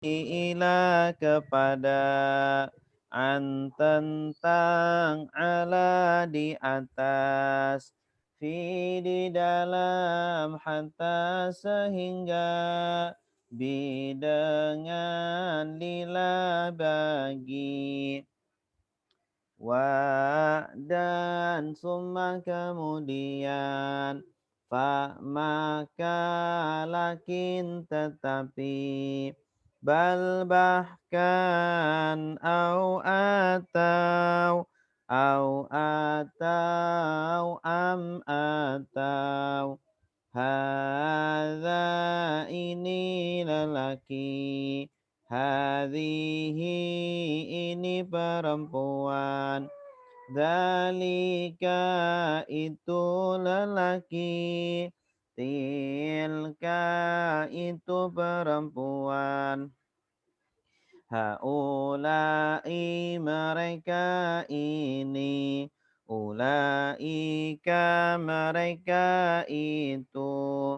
ila kepada an tentang ala di atas fi di dalam hatta sehingga bi dengan lila bagi wa dan summa kemudian fa maka lakin tetapi bal bahkan atau hadza ini lelaki hadhihi ini perempuan dzalika itu lelaki tilka itu perempuan haulai mereka ini ulaika mereka itu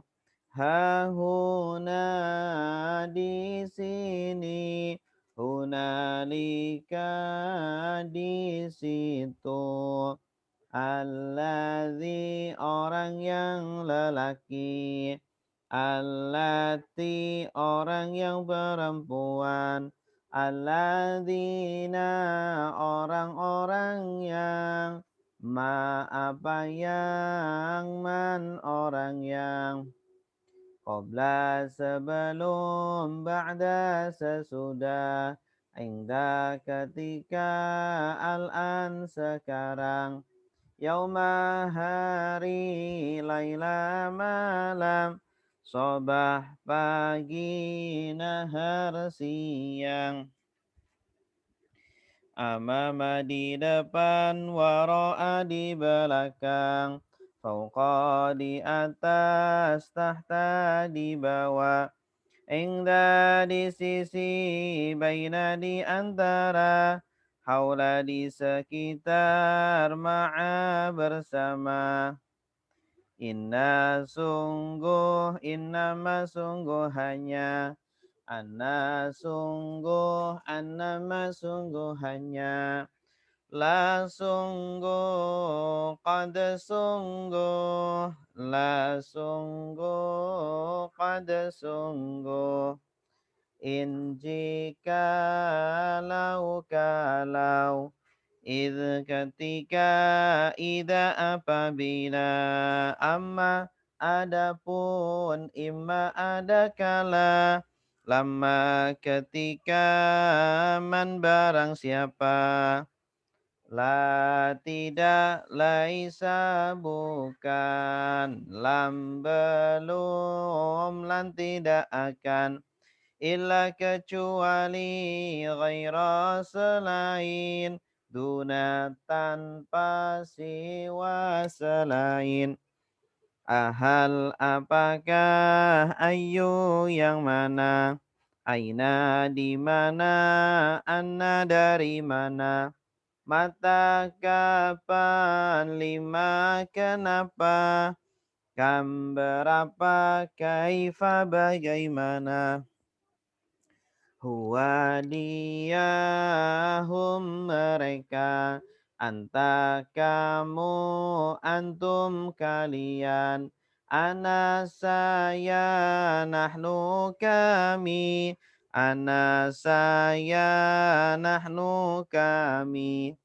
hahuna di sini hunalika di situ alladzi orang yang lelaki allati orang yang perempuan alladzina orang-orang yang apa yang man orang yang qabla sebelum ba'da sesudah inda ketika al-an sekarang yauma hari laila malam sobah pagi nahar siang amama di depan wara'a di belakang fauqa di atas tahta di bawah Inda di sisi baina di antara haula di sekitar ma'a bersama innama sungguh hanya annama sungguh hanya la sungguh qad sungguh la sungguh qad sungguh in jikalau kalau id ketika ida apabila amma adapun imma ada kala lama ketika man barang siapa la tidak laisa bukan lam belum lan tidak akan illa kecuali ghaira selain duna tanpa siwa selain ahal apakah ayu yang mana aina di mana anna dari mana mata kapan lima kenapa kam berapa kaifa bagaimana huwa diyahum mereka anta kamu antum kalian ana saya nahnu kami ana saya nahnu kami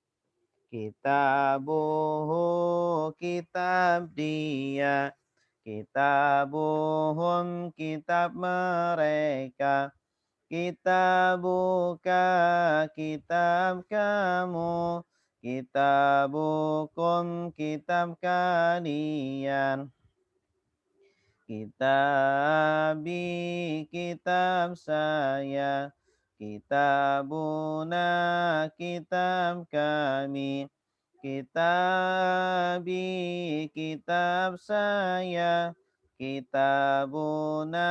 kitabuhu kitab dia kitabuhum kitab mereka kitabuka kitab kamu kitabukum kitab kalian kitabi kitab saya kitabuna kitab kami kitabi kitab saya kitabuna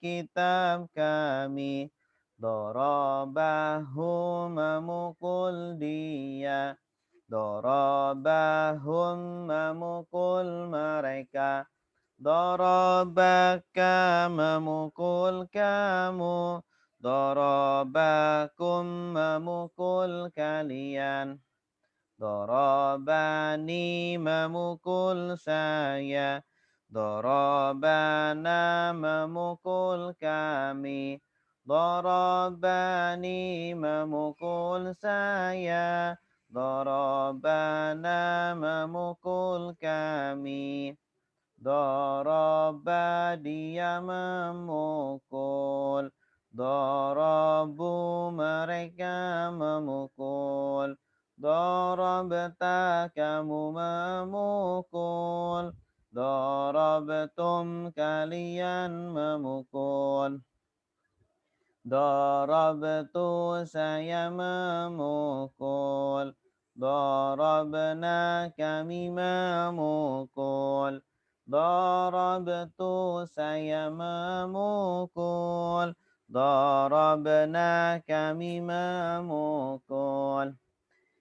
kitab kami Dorobahu memukul dia Dorobahum memukul mereka Dorobaka memukul kamu Dorobakum memukul kalian. Dorobani memukul saya. Dorobana memukul kami. Dorobani memukul saya. Dorobana memukul kami. Doroba dia memukul. Dorobu mereka memukul. Dorobta kamu memukul. Dorobtum kalian memukul. Dorobtu saya memukul. Dorobna kami memukul. Dorobtu saya memukul. Dorobna kami memukul.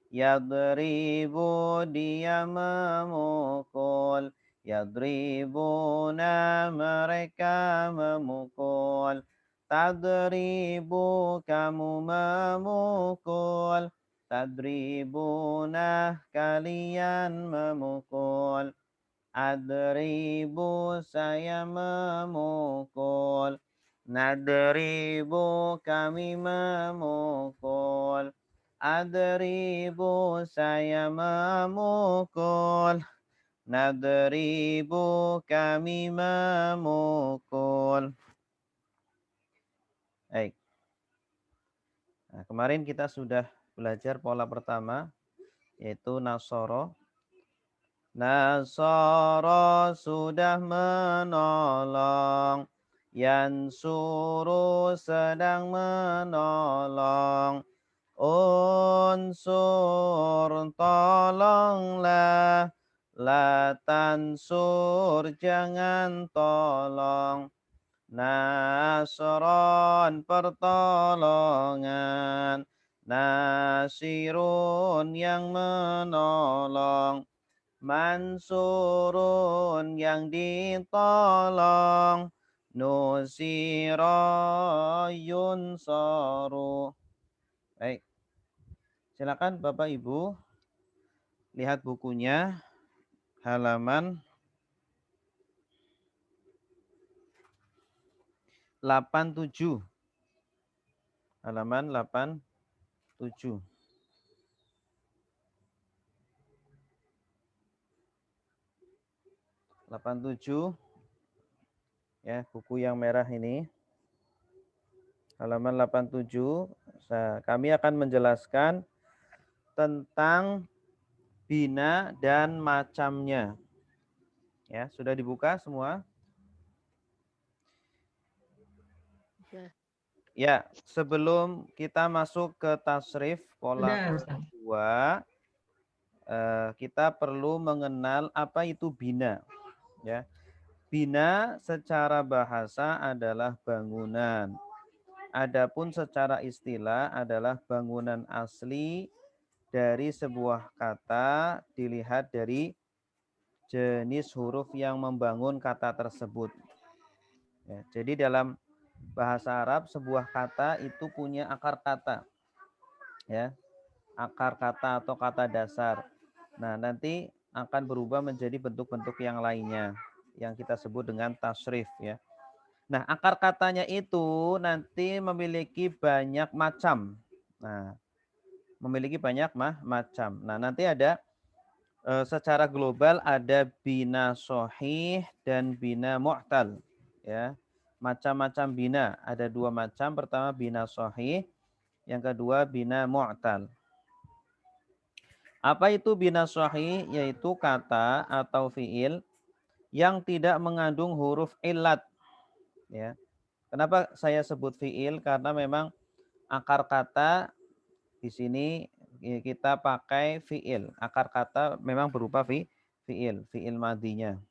Yadribu dia memukul. Yadribuna mereka memukul. Tadribu kamu memukul. Tadribuna kalian memukul. Adribu saya memukul. Nadribu kami memukul. Adribu saya memukul. Nadribu kami memukul. Baik. Nah, kemarin kita sudah belajar pola pertama, yaitu nasoro. Nasoro sudah menolong. Yansuru sedang menolong. Unsur tolonglah. La tansur jangan tolong. Nasron pertolongan. Nasirun yang menolong. Mansurun yang ditolong. Nusiro yunsaru. Baik. Silakan Bapak Ibu lihat bukunya halaman 87. Halaman 87. Ya, buku yang merah ini. Halaman 87. Kami akan menjelaskan tentang bina dan macamnya. Ya, sudah dibuka semua? Ya, sebelum kita masuk ke tasrif pola kedua, kita perlu mengenal apa itu bina. Ya, bina secara bahasa adalah bangunan. Adapun secara istilah adalah bangunan asli dari sebuah kata dilihat dari jenis huruf yang membangun kata tersebut. Ya, jadi dalam bahasa Arab sebuah kata itu punya akar kata. Ya, akar kata atau kata dasar. Nah, nanti akan berubah menjadi bentuk-bentuk yang lainnya yang kita sebut dengan tasrif ya. Nah, akar katanya itu nanti memiliki banyak macam. Nah, memiliki banyak macam. Nah, nanti ada secara global ada bina sohih dan bina mu'tal ya. Macam-macam bina, ada dua macam. Pertama bina sohih, yang kedua bina mu'tal. Apa itu bina sohih? Yaitu kata atau fiil yang tidak mengandung huruf illat ya. Kenapa saya sebut fiil? Karena memang akar kata di sini kita pakai fiil. Akar kata memang berupa fiil madinya.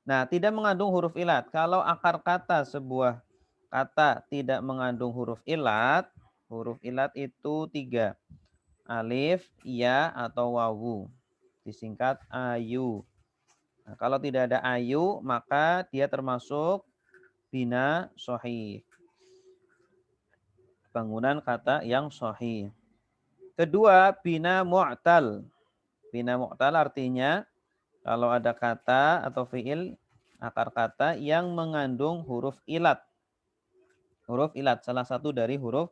Nah, tidak mengandung huruf ilat. Kalau akar kata sebuah kata tidak mengandung huruf ilat itu 3. Alif, ya, atau wawu. Disingkat ayu. Nah, kalau tidak ada ayu, maka dia termasuk bina sohih. bangunan kata yang sahih. Kedua, bina mu'tal. Bina mu'tal artinya kalau ada kata atau fiil akar kata yang mengandung huruf ilat. Huruf ilat, salah satu dari huruf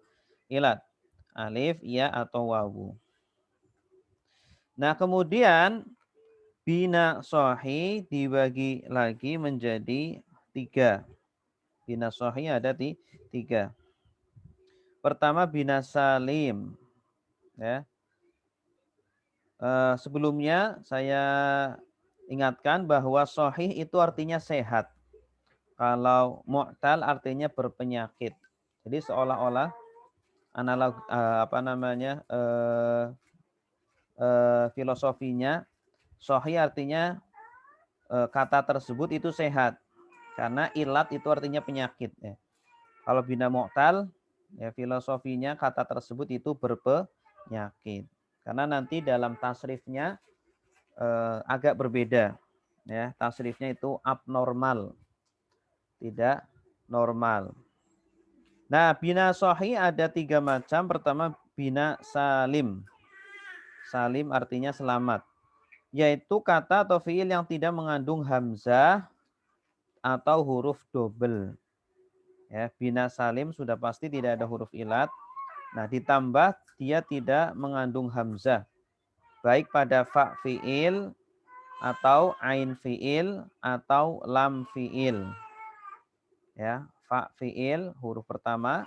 ilat. Alif, ya, atau wawu. Nah, kemudian bina sahih dibagi lagi menjadi 3. Bina sahih ada 3. Pertama, bina salim. Ya. Sebelumnya saya ingatkan bahwa sahih itu artinya sehat. Kalau mu'tal artinya berpenyakit. Jadi seolah-olah analog filosofinya sahih artinya kata tersebut itu sehat. Karena ilat itu artinya penyakit. Ya. Kalau bina mu'tal, ya filosofinya kata tersebut itu berpenyakit. Karena nanti dalam tasrifnya agak berbeda. Ya, tasrifnya itu abnormal, tidak normal. Nah, bina sahih ada 3 macam. Pertama, bina salim. Salim artinya selamat. Yaitu kata atau fiil yang tidak mengandung hamzah atau huruf double. Ya, bina salim sudah pasti tidak ada huruf ilat. Nah, ditambah dia tidak mengandung hamzah. Baik pada fa fiil atau ain fiil atau lam fiil. Ya, fa fiil huruf pertama,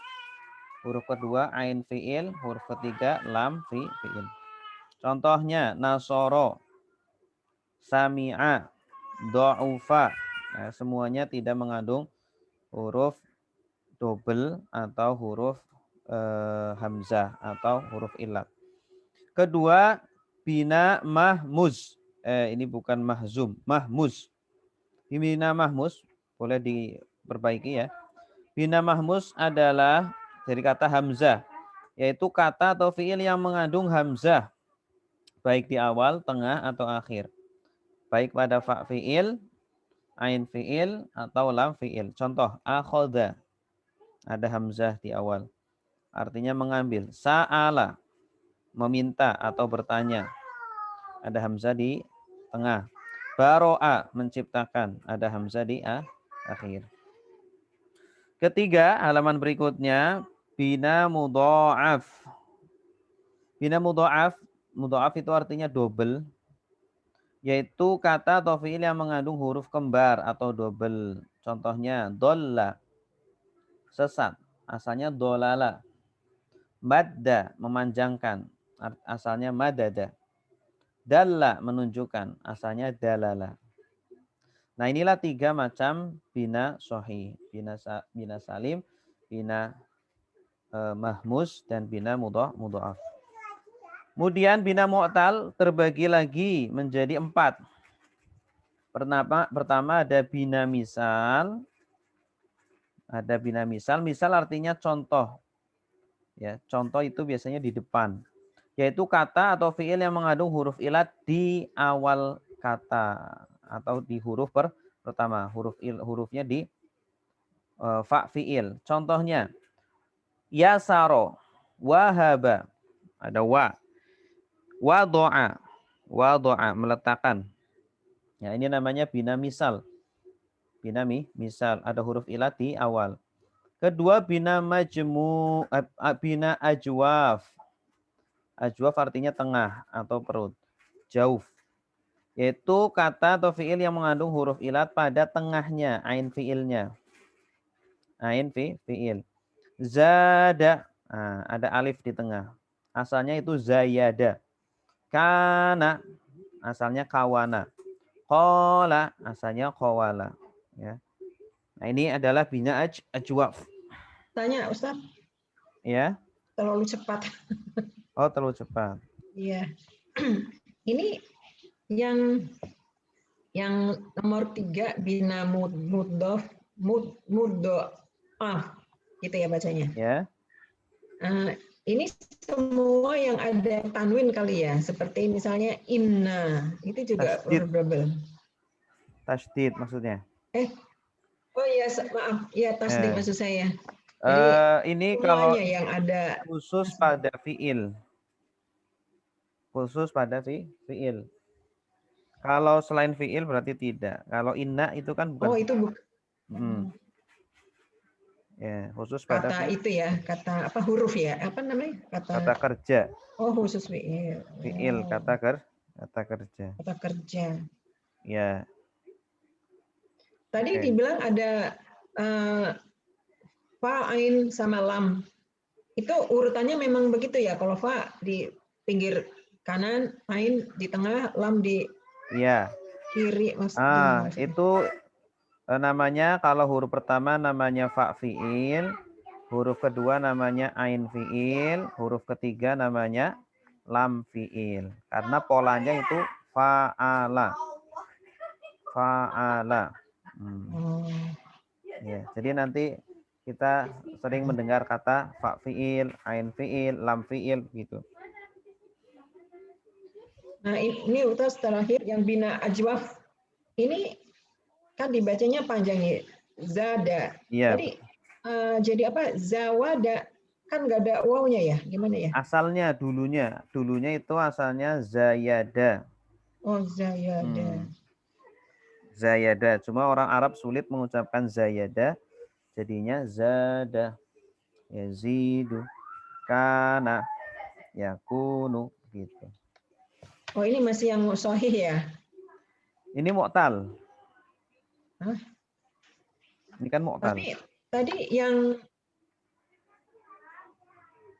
huruf kedua ain fiil, huruf ketiga lam fiil. Contohnya nasoro, sami'a, do'ufa. Nah, semuanya tidak mengandung huruf double atau huruf hamzah atau huruf ilat. Kedua, bina mahmuz. Ini bukan mahzum, mahmuz. Bina mahmuz boleh diperbaiki ya. Bina mahmuz adalah dari kata hamzah, yaitu kata atau fiil yang mengandung hamzah baik di awal, tengah atau akhir. Baik pada fa fiil, ain fiil atau lam fiil. Contoh akhadha, ada hamzah di awal. Artinya mengambil. Sa'ala, meminta atau bertanya. Ada hamzah di tengah. Baro'a, menciptakan. Ada hamzah di akhir. Ketiga, halaman berikutnya, bina mudha'af. Bina mudha'af, mudha'af itu artinya double. Yaitu kata atau fiil yang mengandung huruf kembar atau double. Contohnya, dolla, sesat. Asalnya dolala. Madda, memanjangkan. Asalnya madada. Dalla, menunjukkan. Asalnya dalala. Nah, inilah 3 macam bina sahih. Bina salim, bina mahmuz, dan bina mudha'af. Kemudian bina mu'tal terbagi lagi menjadi 4. Pertama ada bina misal. Ada bina misal. Misal artinya contoh. Ya, contoh itu biasanya di depan. Yaitu kata atau fiil yang mengandung huruf ilat di awal kata atau di huruf pertama. Hurufnya di fa fiil. Contohnya yasaro, wahaba, ada wa. Wado'a, meletakkan. Ya, ini namanya bina misal. Bina misal, ada huruf ilat di awal. Kedua, bina bina ajwaf. Ajwaf artinya tengah atau perut. Jauf. Yaitu kata atau fiil yang mengandung huruf ilat pada tengahnya, ain fiilnya. Ain fiil. Zada, nah, ada alif di tengah. Asalnya itu zayada. Kana, asalnya kawana. Qala, asalnya qawala. Ya. Nah, ini adalah bina ajwaf. Tanya Ustaz. Ya. Terlalu cepat. Oh, terlalu cepat. Iya. Ini yang nomor 3 bina muddof gitu ya bacanya. Ya. Ini semua yang ada tanwin kali ya, seperti misalnya inna, itu juga double. Tasdid maksudnya. Oh iya, maaf, ya tasdid maksud saya. Jadi ini kalau semuanya yang ada khusus pada fiil. Khusus pada fiil. Kalau selain fiil berarti tidak. Kalau inna itu kan bukan Oh, fiil. itu Ya, khusus pada kata itu ya, kata apa huruf ya? Apa namanya? kata kerja. Oh, khusus fiil. Fiil Oh, kata kerja. kata kerja. Ya. Tadi Oke. dibilang ada fa, ain, sama lam. Itu urutannya memang begitu ya? Kalau fa di pinggir kanan, ain di tengah, lam di Iya. kiri, gimana maksudnya? Itu namanya kalau huruf pertama namanya fa fiil, huruf kedua namanya ain fiil, huruf ketiga namanya lam fiil. Karena polanya itu fa'ala. Fa'ala. Ya, jadi nanti kita sering mendengar kata fa fiil, ain fiil, lam fiil gitu. Nah, ini Ustaz terakhir yang bina ajwaf. Ini kan dibacanya panjang nih. Zada. Iya. Tadi jadi apa? Zawada. Kan nggak ada wawnya ya? Gimana ya? Asalnya dulunya itu asalnya zayada. Oh, zayada. Zayada. Cuma orang Arab sulit mengucapkan zayada. Jadinya zada. Yazidu. Kana. Yakunu. Gitu. Oh, ini masih yang sahih ya? Ini mu'tal. Hah? Ini kan mu'tal. Tapi tadi yang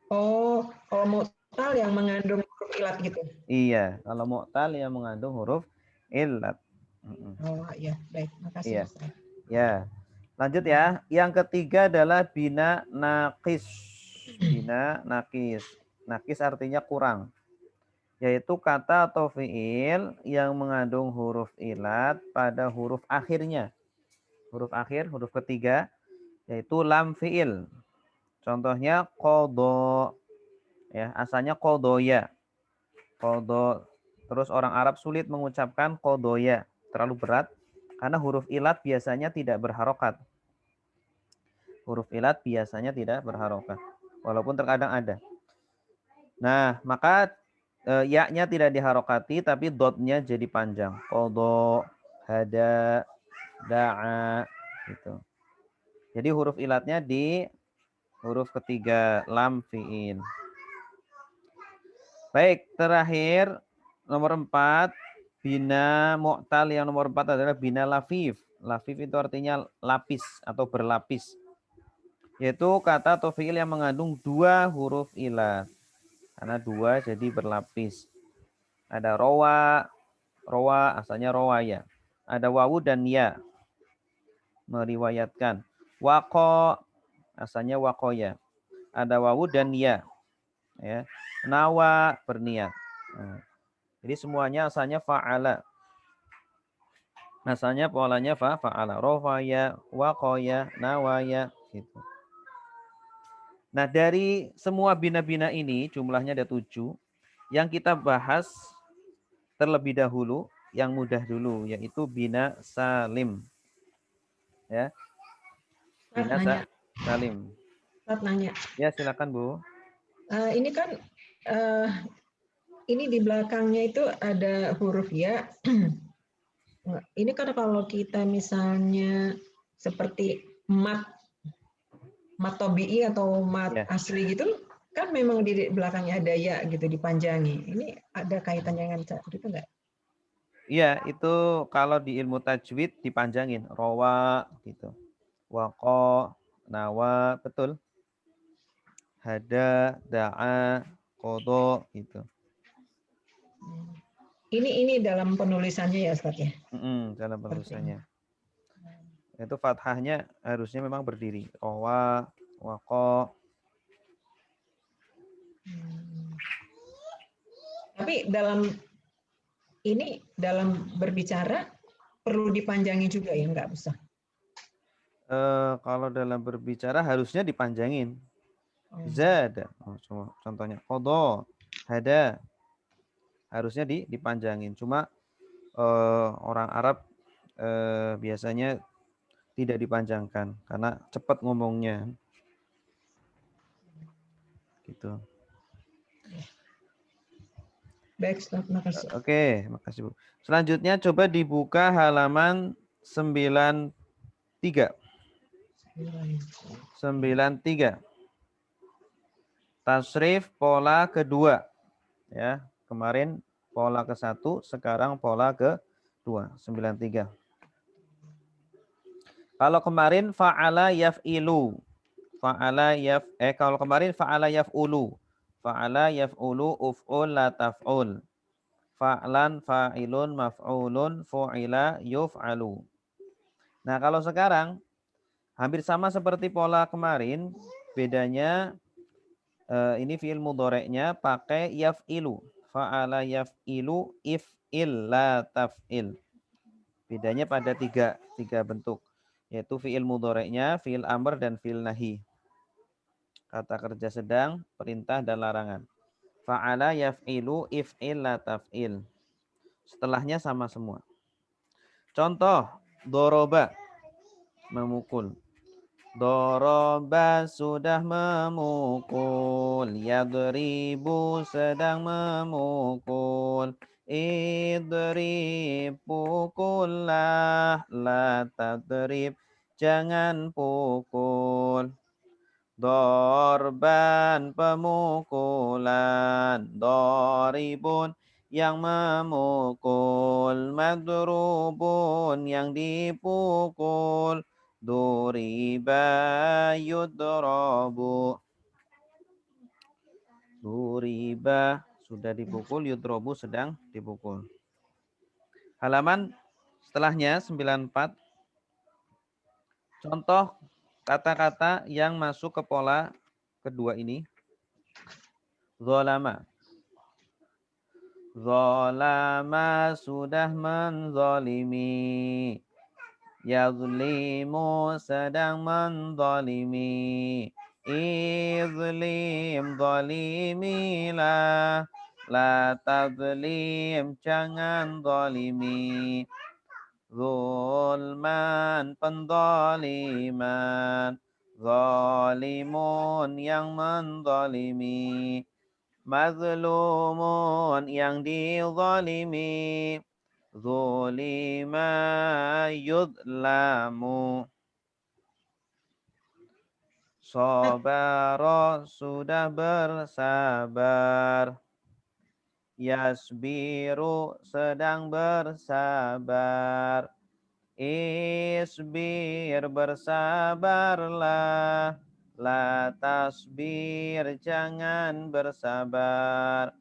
kalau mu'tal yang mengandung huruf ilat gitu. Iya, kalau mu'tal yang mengandung huruf ilat. Oh iya, baik. Makasih Iya. Ustaz. Ya. Lanjut ya. Yang ketiga adalah bina nakis. Bina nakis. Nakis artinya kurang. Yaitu kata atau fiil yang mengandung huruf ilat pada huruf akhirnya. Huruf akhir, huruf ketiga, yaitu lam fiil. Contohnya kodo. Ya, asalnya kodoya. Kodo. Terus orang Arab sulit mengucapkan kodoya. Terlalu berat. Karena huruf ilat biasanya tidak berharokat. Huruf ilat biasanya tidak berharokat. Walaupun terkadang ada. Nah, maka ya-nya tidak diharokati, tapi dotnya jadi panjang. Kodo, hada, da'a, gitu. Jadi huruf ilatnya di huruf ketiga, lam fi'il. Baik, terakhir nomor 4, bina mu'tal yang nomor 4 adalah bina lafif. Lafif itu artinya lapis atau berlapis. Yaitu kata atau fi'il yang mengandung 2 huruf ilat. Karena 2 jadi berlapis. Ada rowa asalnya ya. Ada wawu dan ya, meriwayatkan. Wako asalnya wakoya. Ada wawu dan ya. Nawa berniat. Nah, jadi semuanya asalnya fa'ala. Asalnya polanya fa'ala. Rofaya, wakoya, nawaya. Gitu. Nah, dari semua bina-bina ini jumlahnya ada 7. Yang kita bahas terlebih dahulu, yang mudah dulu, yaitu bina salim. Ya. Bina salim. Nanya. Ya, silakan Bu. Ini kan ini di belakangnya itu ada huruf ya. Ini kan kalau kita misalnya seperti mat tobi'i atau mat Ya. asli gitu, kan memang di belakangnya ada ya gitu dipanjangi. Ini ada kaitannya dengan itu enggak? Iya, itu kalau di ilmu tajwid dipanjangin. Rawa gitu. Waqo, nawa, betul. Hada, da'a, qodo gitu. Ini dalam penulisannya ya Ustaz ya? Dalam penulisannya. Itu fathahnya harusnya memang berdiri. Rawa, waqo. Tapi dalam berbicara perlu dipanjangi juga ya, enggak usah. Kalau dalam berbicara harusnya dipanjangin. Zada. Contohnya qodo, hada. Harusnya dipanjangin. Cuma orang Arab biasanya tidak dipanjangkan karena cepat ngomongnya. gitu. Baik, Ustaz, makasih. Oke, makasih Bu. Selanjutnya coba dibuka halaman 93. 93. Tasrif pola kedua. Ya, kemarin pola ke-1, sekarang pola ke-2. 93. Kalau kemarin fa'ala yaf'ilu. Kalau kemarin fa'ala yaf'ulu. Fa'ala yaf'ulu uf'ul la taf'ul. Fa'lan fa'ilun maf'ulun fu'ila yuf'alu. Nah, kalau sekarang hampir sama seperti pola kemarin, bedanya ini fi'il mudhari'nya pakai yaf'ilu. Fa'ala yaf'ilu if'il la taf'il. Bedanya pada tiga bentuk, yaitu fi'il mudhari'nya, fi'il amr dan fi'il nahi. Kata kerja sedang, perintah dan larangan. Fa'ala yaf'ilu if'il la taf'il. Setelahnya sama semua. Contoh, doroba, memukul. Doroba sudah memukul. Yadribu sedang memukul. Idrib pukullah. La tadrib jangan pukul. Dorban pemukulan. Doribun yang memukul. Madrubun yang dipukul. Duriba yudrobu. Duriba sudah dipukul, yudrobu sedang dipukul. Halaman setelahnya 94. Contoh kata-kata yang masuk ke pola kedua ini. Zolama. Zolama sudah menzolimi. Yazlimu sedang menzalimi. Izlim zalimilah. La tazlim jangan zalimi. Zulman penzaliman. Zalimun yang menzalimi. Mazlumun yang dizalimi. Zulima yudlamu. Sabara sudah bersabar. Yasbiru sedang bersabar. Isbir bersabarlah. La tasbir jangan bersabar.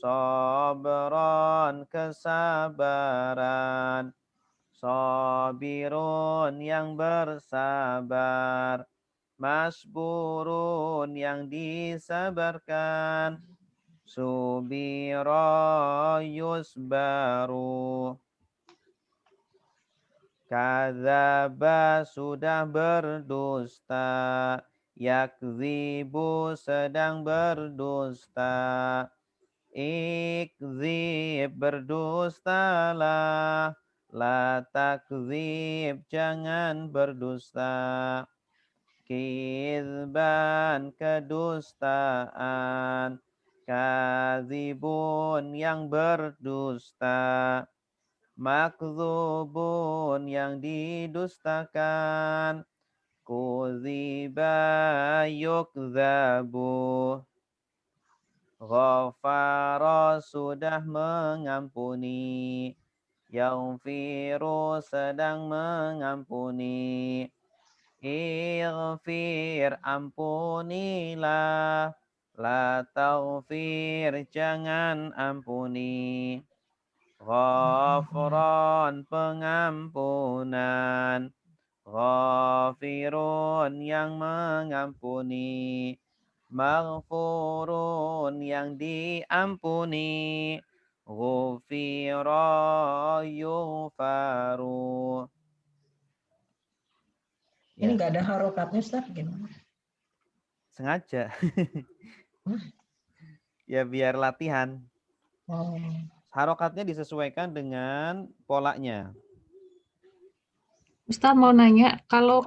Sabron kesabaran. Sabirun yang bersabar. Masburun yang disabarkan. Subira yusbaru. Kadzaba sudah berdusta. Yakzibu sedang berdusta. Ikzib berdustalah. La takzib jangan berdusta. Kizban kedustaan. Kadzibun yang berdusta. Makzubun yang didustakan. Kuziba yukzabu. Ghafara sudah mengampuni. Yaghfiru sedang mengampuni. Ighfir ampunilah. La taghfir jangan ampuni. Ghafran pengampunan. Ghafirun yang mengampuni. Maghfurun yang diampuni. Ghufira yughfaru. Ini nggak ada harokatnya, Ustaz, gimana? Sengaja. Ya biar latihan. Oh. Harokatnya disesuaikan dengan polanya. Ustaz mau nanya, kalau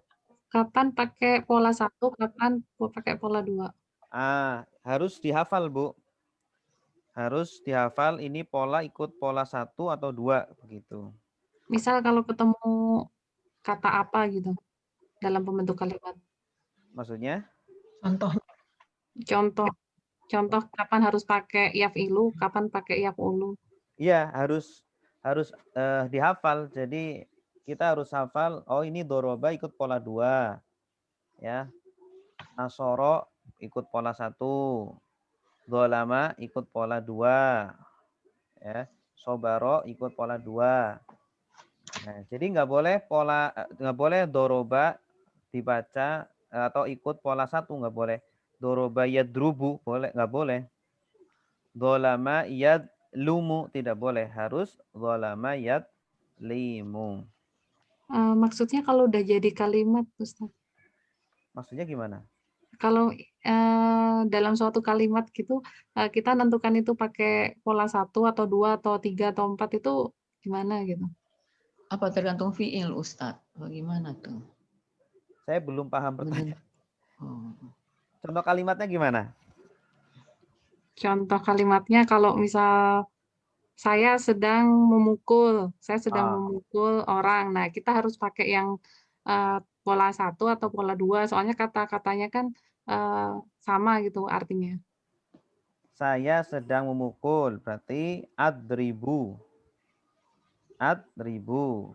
kapan pakai pola 1, kapan pakai pola 2? Harus dihafal, Bu. Harus dihafal ini pola ikut pola 1 atau 2 begitu. Misal kalau ketemu kata apa gitu dalam pembentuk kalimat. Maksudnya? Contoh kapan harus pakai yaf'ilu, kapan pakai yaf'ulu. Iya, harus dihafal. Jadi kita harus hafal, oh ini doroba ikut pola 2. Ya. Nasoro ikut pola 1. Dolama ikut pola 2. Ya. Sobaro ikut pola 2. Nah, jadi nggak boleh doroba dibaca atau ikut pola 1, nggak boleh. Doroba yadrubu boleh, nggak boleh. Dolama yadlumu tidak boleh, harus dolama yadlimu. Maksudnya kalau udah jadi kalimat, Ustaz. Maksudnya gimana? Kalau dalam suatu kalimat gitu, kita nentukan itu pakai pola 1 atau 2 atau 3 atau 4 itu gimana gitu? Apa tergantung fiil, Ustadz? Bagaimana tuh? Saya belum paham pertanyaan. Oh. Contoh kalimatnya gimana? Contoh kalimatnya kalau misal saya sedang memukul orang. Nah, kita harus pakai yang pola 1 atau pola 2, soalnya kata-katanya kan sama gitu artinya. Saya sedang memukul, berarti adribu. Adribu.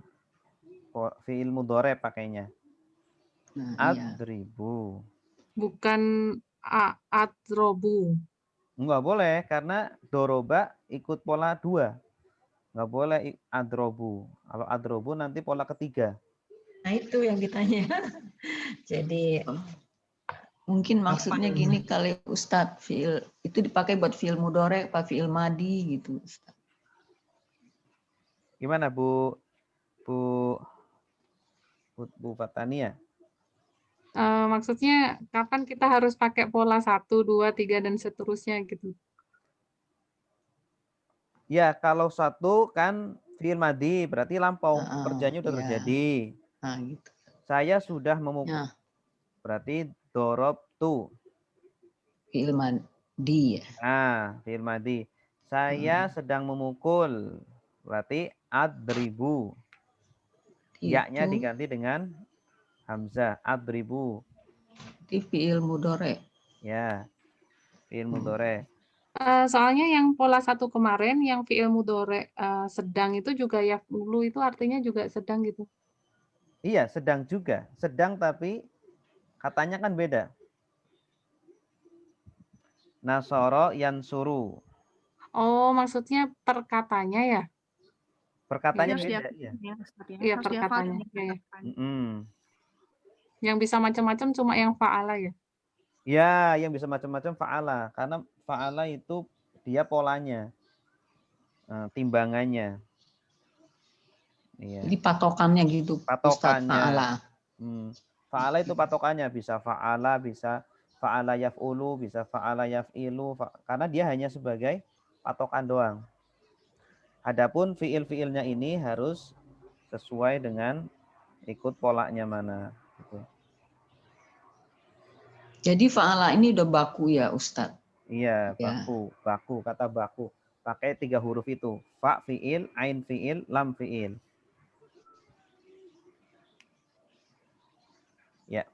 Fi'il mudhari pakainya. Nah, Adribu. Bukan adrobu. Enggak boleh, karena doroba ikut pola 2. Enggak boleh adrobu. Kalau adrobu nanti pola ketiga. Nah itu yang ditanya. Jadi mungkin maksudnya gini kali Ustadz, fiil itu dipakai buat fiil mudhari apa fiil madi gitu, Ustadz. Gimana Bu Fatania? Maksudnya kapan kita harus pakai pola 1, 2, 3 dan seterusnya gitu. Ya, kalau 1 kan fiil madi, berarti lampau, kerjanya udah terjadi. Nah, gitu. Saya sudah memukul. Berarti dorobtu. Fiil madi ya. Nah, fiil madi. Saya sedang memukul. Berarti adribu. Ya-nya diganti dengan hamzah, adribu. Itu fiil mudhari. Ya, fiil mudhari. Soalnya yang pola 1 kemarin, yang fiil mudhari sedang itu juga yaf'ulu itu artinya juga sedang gitu. Iya, sedang juga. Sedang tapi katanya kan beda. Nasoro yansuru. Oh, maksudnya perkatanya ya? Perkataannya beda, iya. Iya, perkataannya. Ya. Mm-mm. Yang bisa macam-macam cuma yang fa'ala ya? Ya, yang bisa macam-macam fa'ala. Karena fa'ala itu dia polanya. Timbangannya. Iya. Jadi patokannya gitu, Ustadz, fa'ala. Fa'ala itu patokannya. Bisa fa'ala, bisa fa'ala yaf'ulu, bisa fa'ala yaf'ilu. Karena dia hanya sebagai patokan doang. Adapun fiil-fiilnya ini harus sesuai dengan ikut polanya mana. Gitu. Jadi fa'ala ini udah baku ya, Ustadz? Iya, baku, kata baku. Pakai 3 huruf itu. Fa fiil, ain fiil, lam fiil. Ya.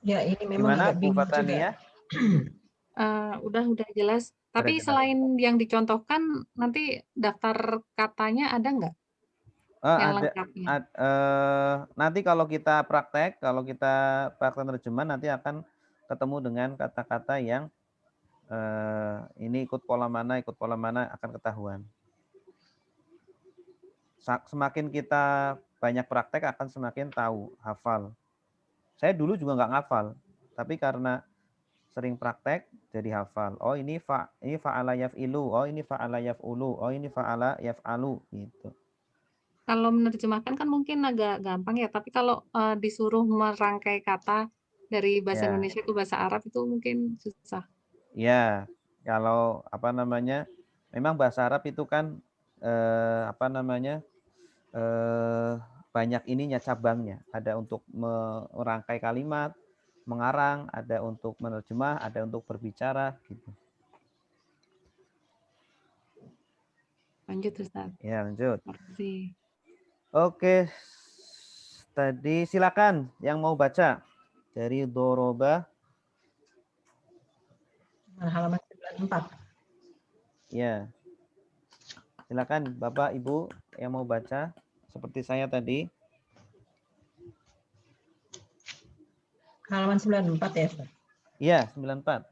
Ya, ini memang Gimana, agak Bu bingung Fatania? Udah jelas. Tapi selain yang dicontohkan, nanti daftar katanya ada nggak? Yang lengkapnya. Nanti kalau kita praktek terjemahan nanti akan ketemu dengan kata-kata yang ini ikut pola mana akan ketahuan. Semakin kita banyak praktek akan semakin tahu, hafal. Saya dulu juga nggak ngafal, tapi karena sering praktek jadi hafal. Oh ini fa'ala yaf'ilu, oh ini fa'ala yaf'ulu, oh ini fa'ala yaf'alu gitu. Kalau menerjemahkan kan mungkin agak gampang ya, tapi kalau disuruh merangkai kata dari bahasa Indonesia ke bahasa Arab itu mungkin susah. Ya, kalau memang bahasa Arab itu kan banyak ininya cabangnya. Ada untuk merangkai kalimat, mengarang, ada untuk menerjemah, ada untuk berbicara gitu. Lanjut Ustaz. Ya, lanjut. Makasih. Oke. Tadi silakan yang mau baca dari doroba. Halaman 94. Ya. Silakan Bapak Ibu yang mau baca seperti saya tadi. Halaman 94 ya, Ustaz? Iya, 94.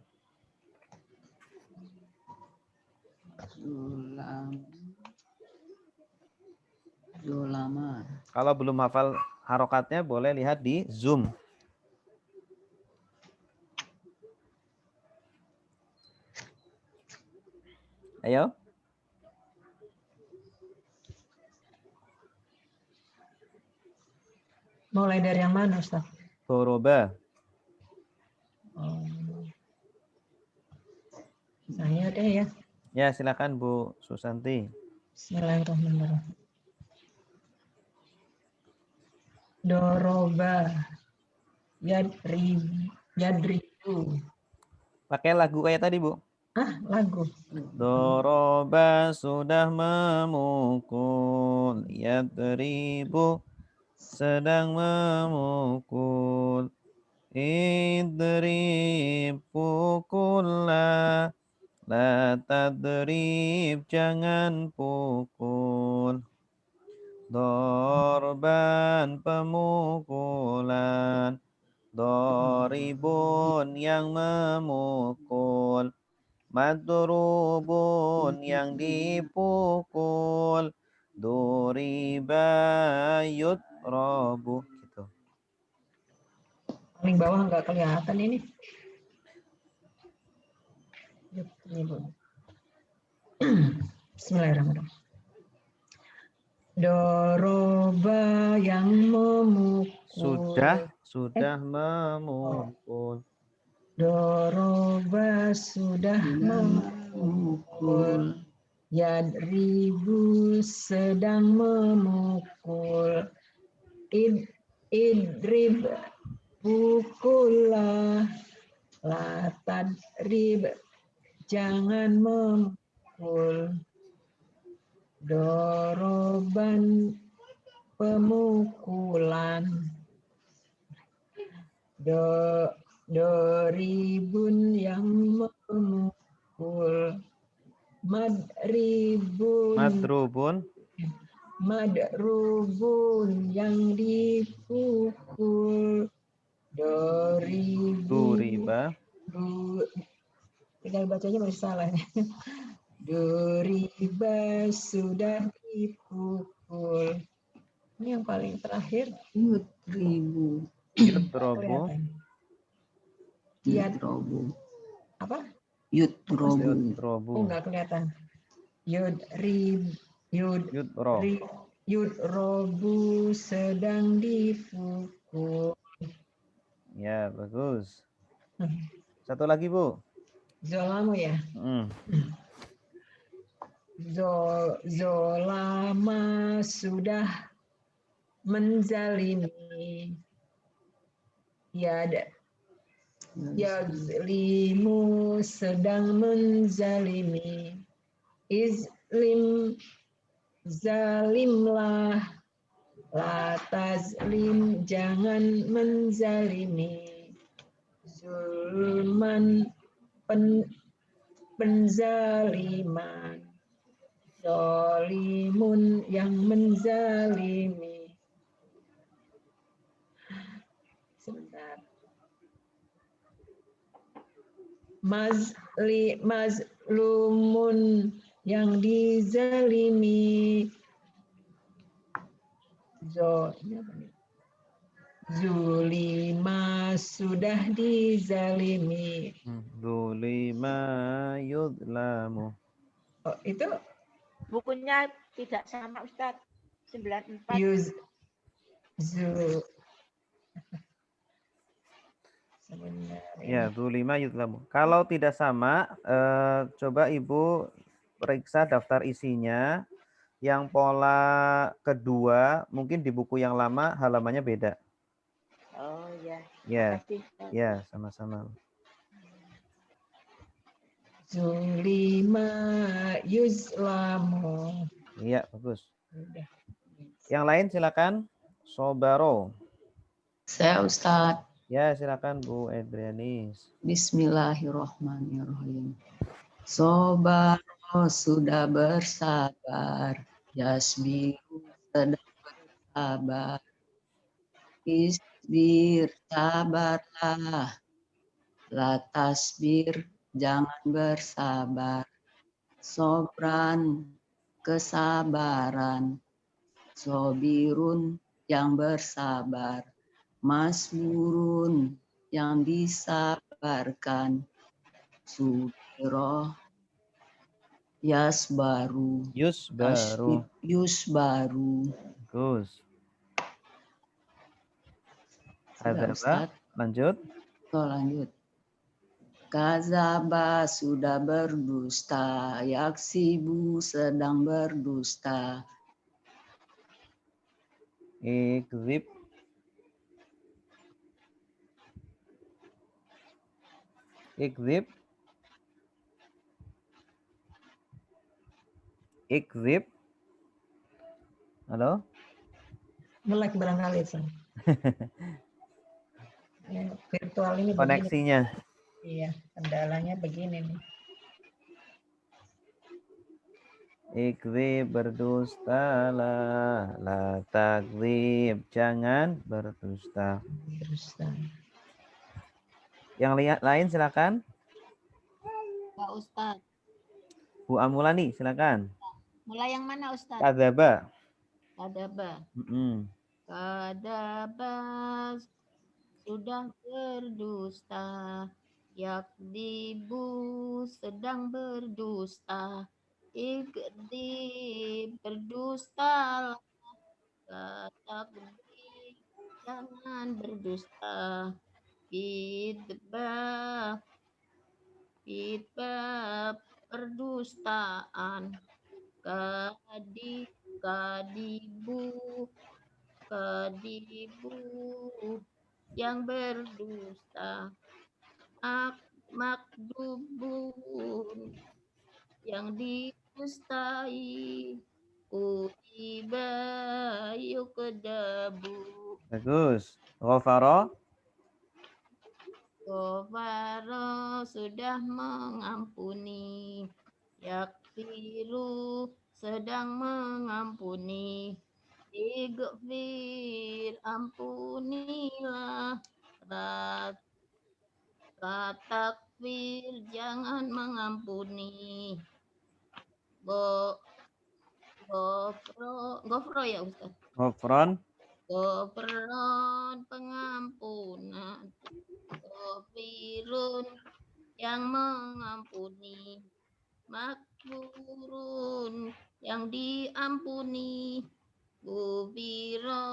Zulama. Kalau belum hafal harokatnya boleh lihat di Zoom. Ayo. Mulai dari yang mana, Ustaz? Doroba. Oh. Saya deh ya. Ya, silakan Bu Susanti. Bismillahirrahmanirrahim. Doroba. Yadribu. Pakai lagu kayak tadi, Bu. Lagu. Doroba sudah memukul. Yadribu sedang memukul. Idrib pukullah. La tadrib jangan pukul. Dorban pemukulan. Doribun yang memukul. Madrubun yang dipukul. Duriba yutrabu. Gitu. Paling bawah nggak kelihatan ini. Bismillahirrahmanirrahim. Doroba yang memukul. Sudah memukul. Doroba sudah memukul. Yadribu sedang memukul. Idrib pukullah. La tadrib jangan memukul. Doroban pemukulan. Doribun yang memukul. Madrubun yang dipukul. Duriba. Tinggal bacanya masih salah. Duriba sudah dipukul. Ini yang paling terakhir. Yudribu. Yudrobu. Yudrobu. Apa? Yudrobu. Oh, nggak kelihatan. Yudrobu sedang dipukul. Ya, bagus. Satu lagi, Bu. Zolamu ya? Zolama sudah menzalimi. Yazlimu sedang menzalimi. Izlim zalimlah. La tazlim jangan menzalimi. Zulman penzaliman. Zalimun yang menzalimi. Sebentar. Mazlumun yang dizalimi. Zulima sudah dizalimi. Zulima yudlamu. Oh, itu bukunya tidak sama Ustadz. 94. Ya, zulima yudlamu. Kalau tidak sama, coba Ibu periksa daftar isinya. Yang pola kedua, mungkin di buku yang lama halamannya beda. Oh ya. Ya, Makasih. Ustaz. ya, sama-sama. Zulima yuzlamu. Iya, bagus. Udah. Yang lain silakan. Sobaro. Saya Ustadz. Ya, silakan Bu Edrianis. Bismillahirrahmanirrahim. Sobaro sudah bersabar. Yasbiru sedang bersabar. Isbir sabarlah. La tasbir jangan bersabar. Sobran kesabaran. Sobirun yang bersabar. Masburun yang disabarkan. Subiro yasbaru. Yusbaru. Yusbaru. Bagus. Sudah Ada Ustaz. lanjut. So, lanjut. Kazaba sudah berdusta. Yaksibu sedang berdusta. Ikzib. Ikzib. Ikzib. Halo? Melek barangkali, San. Ya, virtual ini begini. Koneksinya. Iya, kendalanya begini nih. Ikzib berdusta la takzib. Jangan berdusta. Berdusta. Yang lain silakan. Pak Ustadz. Bu Amulani silakan. Mulai yang mana Ustadz? Kadzaba. Kadaba. Kadaba sudah berdusta. Yakdibu sedang berdusta. Ikdi berdusta. Katakdi jangan berdusta. Fitbah perdustaan. Kadibu yang berdusta. Makdubun yang didustai. Utiba yukdabu. Bagus. Ghafara. Ghafara sudah mengampuni. Yakfiru sedang mengampuni. Ighfir ampunilah. Ratakfir jangan mengampuni. Gofro ya Ustaz. Ghafran. Gofron pengampunan. Gofirun yang mengampuni. Makfurun yang diampuni. Gufiro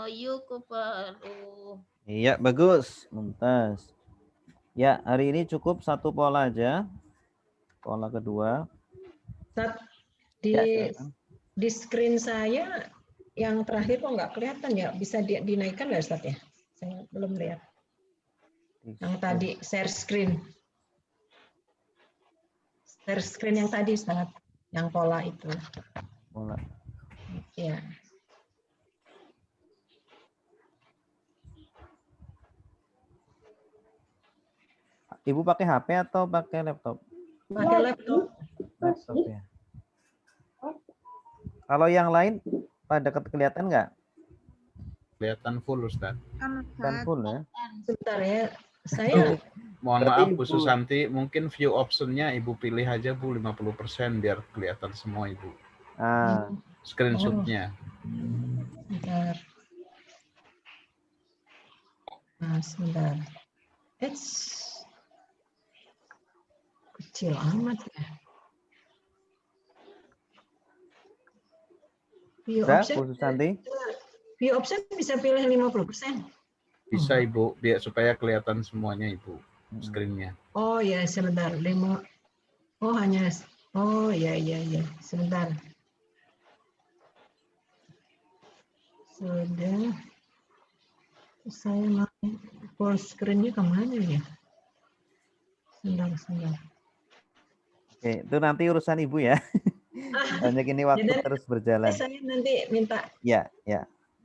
yukfaru. Iya, bagus. Mumtaz. Ya, hari ini cukup satu pola aja. Pola kedua. Ustaz, Ya, di screen saya yang terakhir kok nggak kelihatan ya? Bisa dinaikkan nggak Ustaz ya? Saya belum lihat. Yang tadi share screen. Share screen yang tadi Ustaz, yang pola itu. Pola. Ya. Ibu pakai HP atau pakai laptop? Pakai laptop. Laptop ya. Kalau yang lain pada kelihatan nggak? Kelihatan full Ustaz. Kelihatan full ya. Sebentar ya. Saya Mohon Berarti maaf Bu Ibu- Susanti, mungkin view optionnya Ibu pilih aja Bu 50% biar kelihatan semua Ibu. Ah, Screenshotnya. sebentar. Nah, sebentar. Kecil amat ya. View udah, option, Bu Susanti. view option bisa pilih 50%. Bisa Ibu, biar supaya kelihatan semuanya Ibu screen-nya. Oh ya, sebentar. Oh hanya. Oh ya. Sebentar. Sudah. Saya mau full screen-nya kemana ya? Sebentar. Oke, itu nanti urusan Ibu ya. Banyak ini waktu Jadi terus berjalan. saya nanti minta. Ya.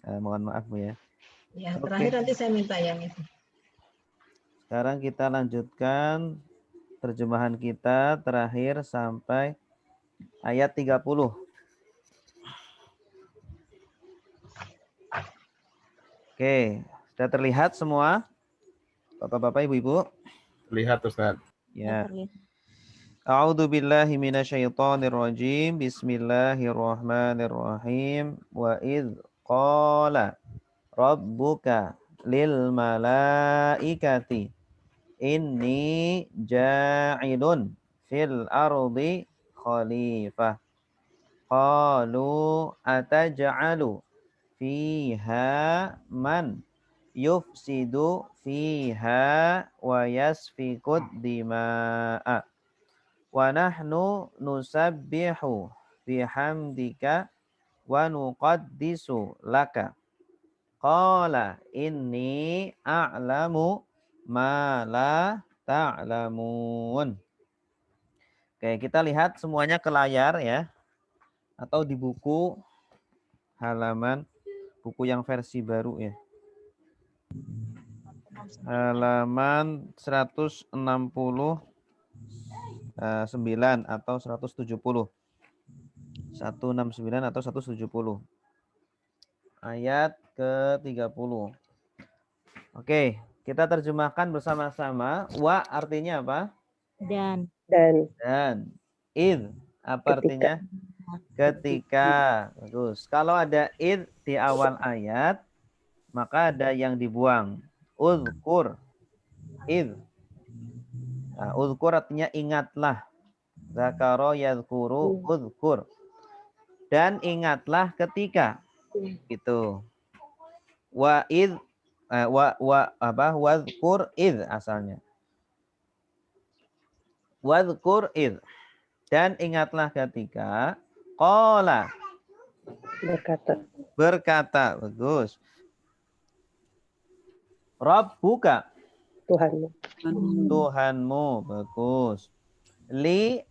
Mohon maaf Bu ya. Ya, Oke. terakhir nanti saya minta yang itu. Sekarang kita lanjutkan terjemahan kita terakhir sampai ayat 30. Oke, sudah terlihat semua? Bapak-bapak, Ibu-ibu? Lihat Ustaz. Ya. A'udzu billahi minasyaitonir rajim. Bismillahirrahmanirrahim. Wa idz qala rabbuka lil malaikati inni ja'ilun fil ardi khalifah. Qalu ataj'alu fiha man yufsidu fiha wa yasfikud dima'a wa nahnu nusabbihu bihamdika wa nuqaddisu laka. Qala inni a'lamu ma la ta'lamun. Oke, kita lihat semuanya ke layar ya. Atau di buku halaman buku yang versi baru ya. Halaman 169 atau 170. 169 atau 170. Ayat ke-30. Oke, kita terjemahkan bersama-sama. Wa artinya apa? Dan. Id apa artinya? Ketika. Bagus. Kalau ada id di awal ayat, maka ada yang dibuang. Uzkur. Id. Nah, uzkur artinya ingatlah. Zakaro yadhkuru uzkur. Dan ingatlah ketika. Gitu. Wa id wadhkur id asalnya. Wadhkur id. Dan ingatlah ketika qala berkata. Bagus. Rabbuka Tuhanmu. Bagus. Li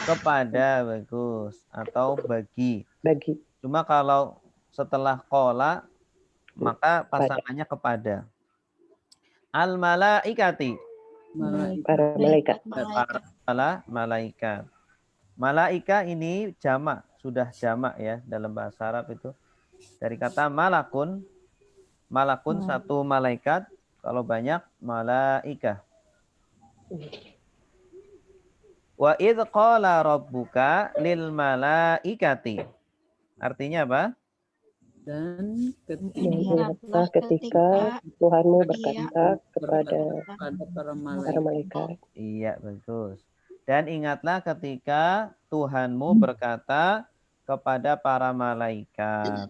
kepada. Bagus. Atau bagi. Cuma kalau setelah qala maka pasangannya kepada. Al malaikati. Para malaikat. Malaikat. Malaika ini jamak, sudah jamak ya dalam bahasa Arab itu. Dari kata malakun. Malakun satu malaikat, kalau banyak malaika. Wa idz qala rabbuka lil malaikati. Artinya apa? Dan ketika Tuhanmu berkata kepada para malaikat. Iya, bagus. Dan ingatlah ketika Tuhanmu berkata kepada para malaikat.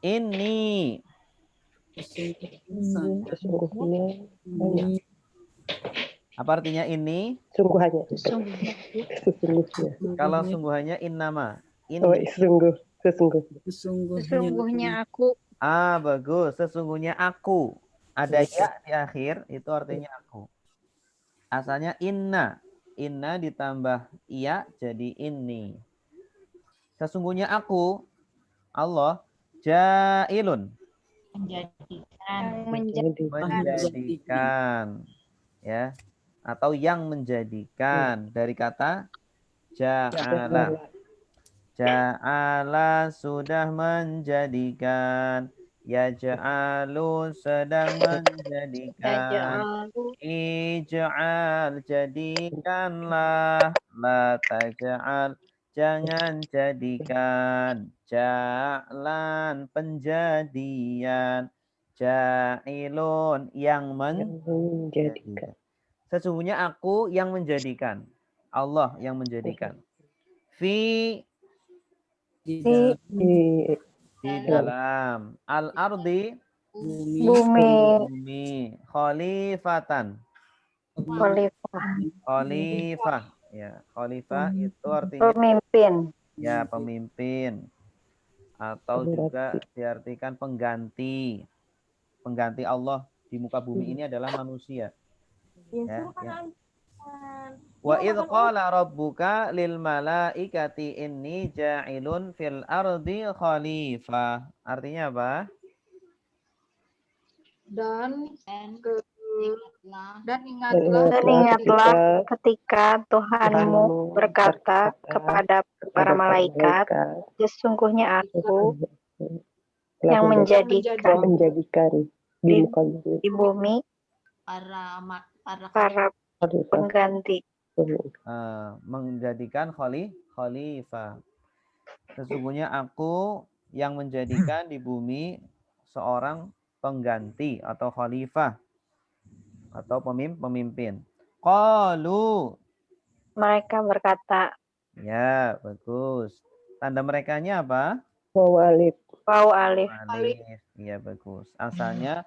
Ini sesungguhnya apa artinya ini? Sesungguhnya. Kalau sungguhnya innama. Sesungguhnya aku. Ah, bagus. Sesungguhnya aku. Ada ya di akhir, itu artinya aku. Asalnya inna. Inna ditambah iya jadi ini. Sesungguhnya aku, Allah, ja'ilun. Menjadikan. Ya. Atau yang menjadikan. Dari kata ja'ala. Ja'ala sudah menjadikan. Yaj'alu sedang menjadikan. Ij'al jadikanlah. La taj'al jangan jadikan. Ja'lan penjadian. Ja'ilun yang menjadikan. Sesungguhnya aku yang menjadikan. Allah yang menjadikan. Di dalam al-ardi bumi khalifatan. Khalifah ya, khalifah itu artinya pemimpin. Ya, pemimpin. atau juga diartikan pengganti. Pengganti Allah di muka bumi ini adalah manusia. Ya, ya. Wa idh qala rabbuka lil malaikati inni ja'ilun fil ardi khalifah. Artinya apa? Dan ingatlah ketika Tuhanmu berkata kepada para malaikat, sesungguhnya aku yang menjadikan di bumi para pengganti. Menjadikan khalifah. Sesungguhnya aku yang menjadikan di bumi seorang pengganti atau khalifah atau pemimpin. Qalu. Mereka berkata. Ya, bagus. Tanda merekanya apa? Waw alif. Waw alif. Iya, bagus. Asalnya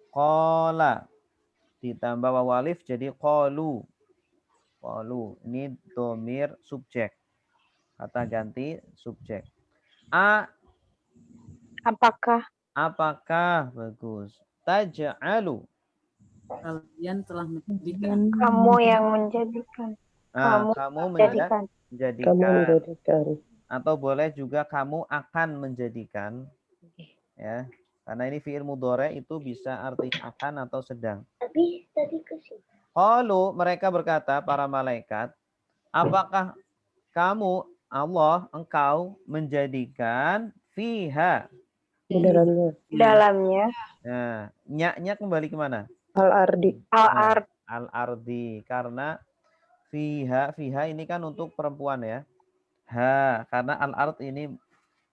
qala ditambah waw alif jadi qalu. Qalu. Ini domir subjek. Kata ganti subjek. Apakah bagus. Taj'alu. Kalian telah menjadikan. Kamu yang menjadikan. Kamu menjadikan. Atau boleh juga kamu akan menjadikan. Ya. Karena ini fi'il mudhari itu bisa artinya akan atau sedang. Qalu, mereka berkata para malaikat, apakah kamu Allah engkau menjadikan fiha Di dalamnya. Nah, nya kembali kemana? Al-ardi. Al-ardi. Karena fiha ini kan untuk perempuan ya. Karena al-ard ini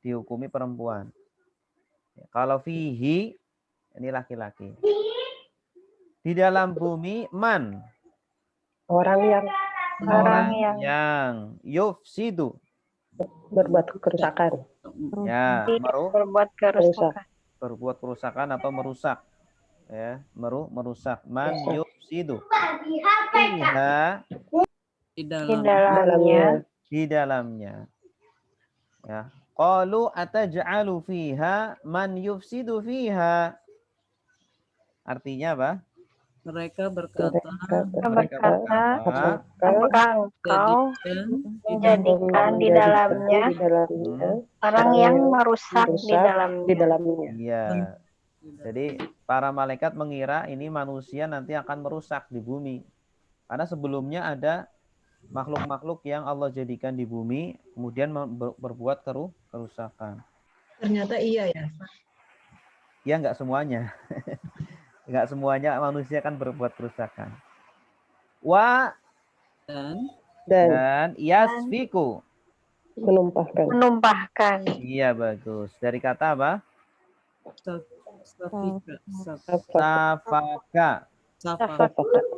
dihukumi perempuan. Kalau fihi ini laki-laki. Di dalam bumi man. Orang yang yufsidu. Berbuat kerusakan. Ya, berbuat kerusakan atau merusak. Ya, merusak. Man yufsidu. Di dalamnya. Ya. Qalu ataj'alu fiha man yufsidu fiha. Artinya apa? Mereka berkata, apakah engkau menjadikan di dalamnya orang yang merusak di dalamnya. Iya. Jadi para malaikat mengira ini manusia nanti akan merusak di bumi. Karena sebelumnya ada makhluk-makhluk yang Allah jadikan di bumi, kemudian berbuat kerusakan. Ternyata iya ya. Ya nggak semuanya. Nggak semuanya manusia kan berbuat kerusakan. Dan yasfiku. Menumpahkan. Iya, bagus. Dari kata apa? Safaka.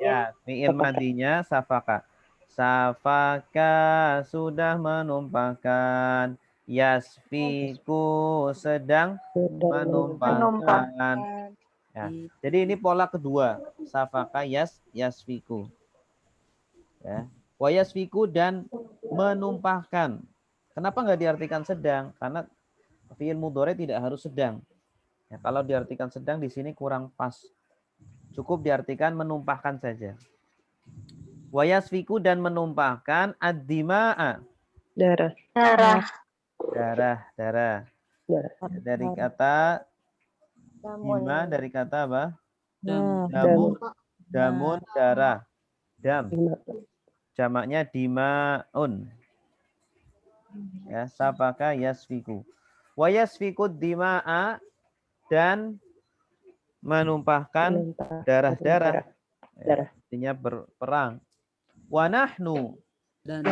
Ya, fi'il madinya safaka. Safaka sudah menumpahkan. Yasfiku sedang menumpahkan. Ya. Jadi ini pola kedua. Safaka yasfiku. Ya. Wa yasfiku dan menumpahkan. Kenapa nggak diartikan sedang? Karena fi'il mudhari tidak harus sedang. Ya, kalau diartikan sedang di sini kurang pas. Cukup diartikan menumpahkan saja. Wa yasfiku dan menumpahkan ad-dima'a. Darah. Dari kata dima, dari kata apa? Damun, darah. Dam. Jamaknya dimaun. Ya, safaka yasfiku. Wa yasfiku dima'a dan menumpahkan darah-darah. Ya, artinya berperang. Wa nahnu dan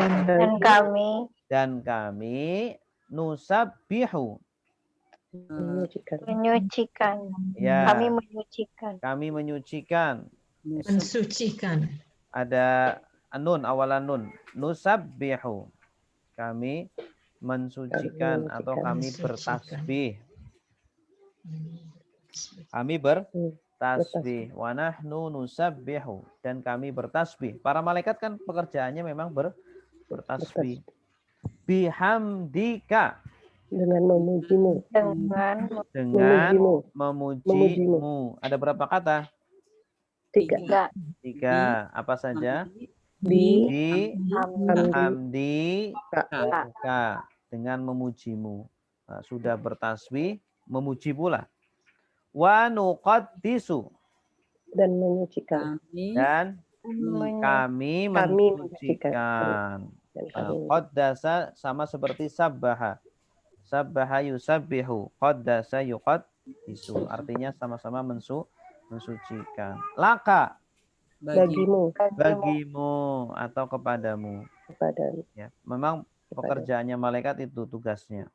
kami nusabbihu menyucikan. Ya. Kami menyucikan. Mensucikan. Ada nun, awalan nun. Nusabbihu. Kami mensucikan atau kami bertasbih. Kami bertasbih. Wa nahnu nusabbihu. Dan kami bertasbih. Para malaikat kan pekerjaannya memang bertasbih. Bihamdika. Dengan memujimu. Dengan memujimu. Ada berapa kata? 3. 3. Apa saja? Bi, hamdi, ka. Dengan memujimu. Nah, sudah bertasbih, memuji pula. Wa nuqaddisu. Dan menyucikan. Dan kami mensucikan. Qaddasa sama seperti sabbaha. Sabbaha yusabbihu. Qaddasa yuqaddisu. Artinya sama-sama mensucikan. Laka. Bagimu. Atau kepadamu. Ya, memang pekerjaannya malaikat itu tugasnya.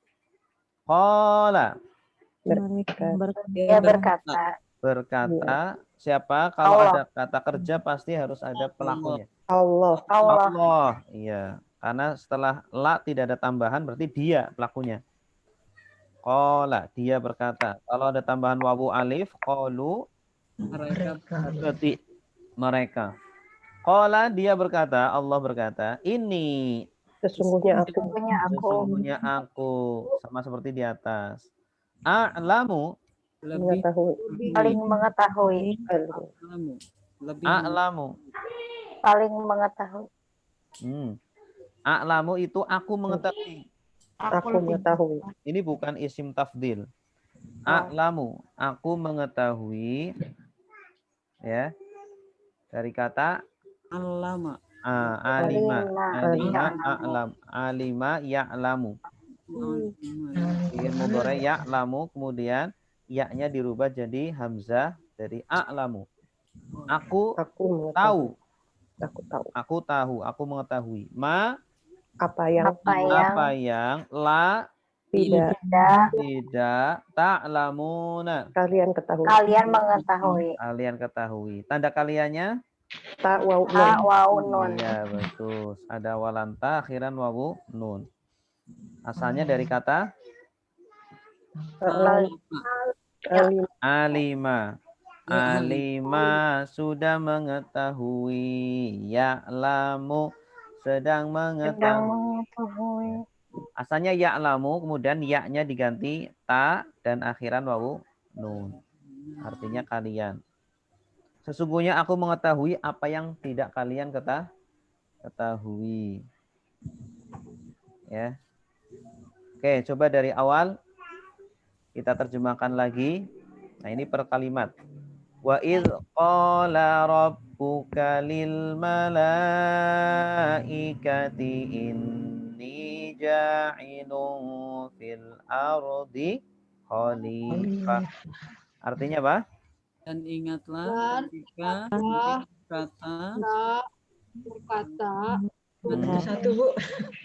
Qala. Berkata. Siapa? Kalau ada kata kerja pasti harus ada pelakunya. Allah. Iya. Karena setelah la tidak ada tambahan berarti dia pelakunya. Qala, dia berkata. Kalau ada tambahan wawu alif, qalu, berarti mereka. Qala, dia berkata, Allah berkata, ini sesungguhnya aku sama seperti di atas. A'lamu, paling mengetahui. A'lamu, Paling mengetahui. A'lamu itu aku mengetahui. Aku mengetahui. Ini bukan isim tafdil. A'lamu, aku mengetahui. Ya. Dari kata alima, a'lam, alima ya'lamu. Fi'il mudhari ya'lamu, kemudian ya-nya dirubah jadi hamzah dari a'lamu. Aku tahu. Aku mengetahui. Apa yang la tidak ta'lamuna. Kalian ketahui. Kalian ketahui. Tanda kaliannya ta wawu nun. Iya, bagus. Ada walanta akhiran wawu nun. Asalnya dari kata alima. Alima sudah mengetahui. Ya'lamu sedang mengetahui. Asalnya ya'lamu, kemudian ya-nya diganti ta dan akhiran wawu nun. Artinya kalian. Sesungguhnya aku mengetahui apa yang tidak kalian ketahui. Ya. Oke, coba dari awal kita terjemahkan lagi. Nah, ini per kalimat. Wa idz qala rabbuka lil malaikati inni ja'ilun fil ardi khalifah. Artinya apa? Dan ingatlah ketika berkata satu Bu,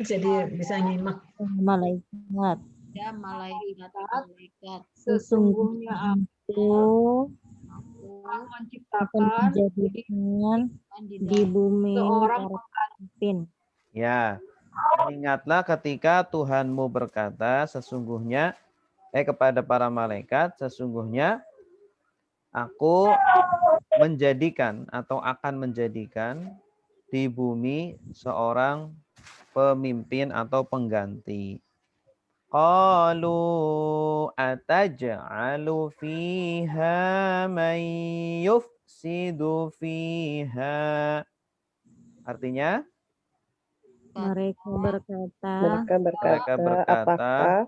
jadi bisa nyimak. Malaikat. Ya malaikat. Sesungguhnya aku menciptakan menjadikan di bumi para pemimpin. Ya, ingatlah ketika Tuhanmu berkata sesungguhnya kepada para malaikat, sesungguhnya aku menjadikan atau akan menjadikan di bumi seorang pemimpin atau pengganti. Qalu ataj'alu fiha man yufsidu fiha. Artinya? Mereka berkata, apakah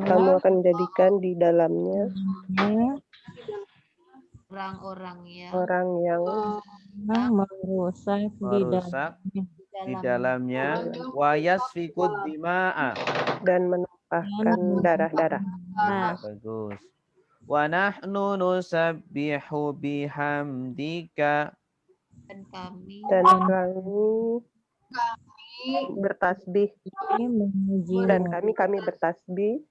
kamu akan menjadikan di dalamnya orang yang merusak di dalamnya wa yasfikud dima'a dan menumpahkan darah-darah. Bagus. Wa nahnu nusabbihu bihamdika dan kami bertasbih dan kami bertasbih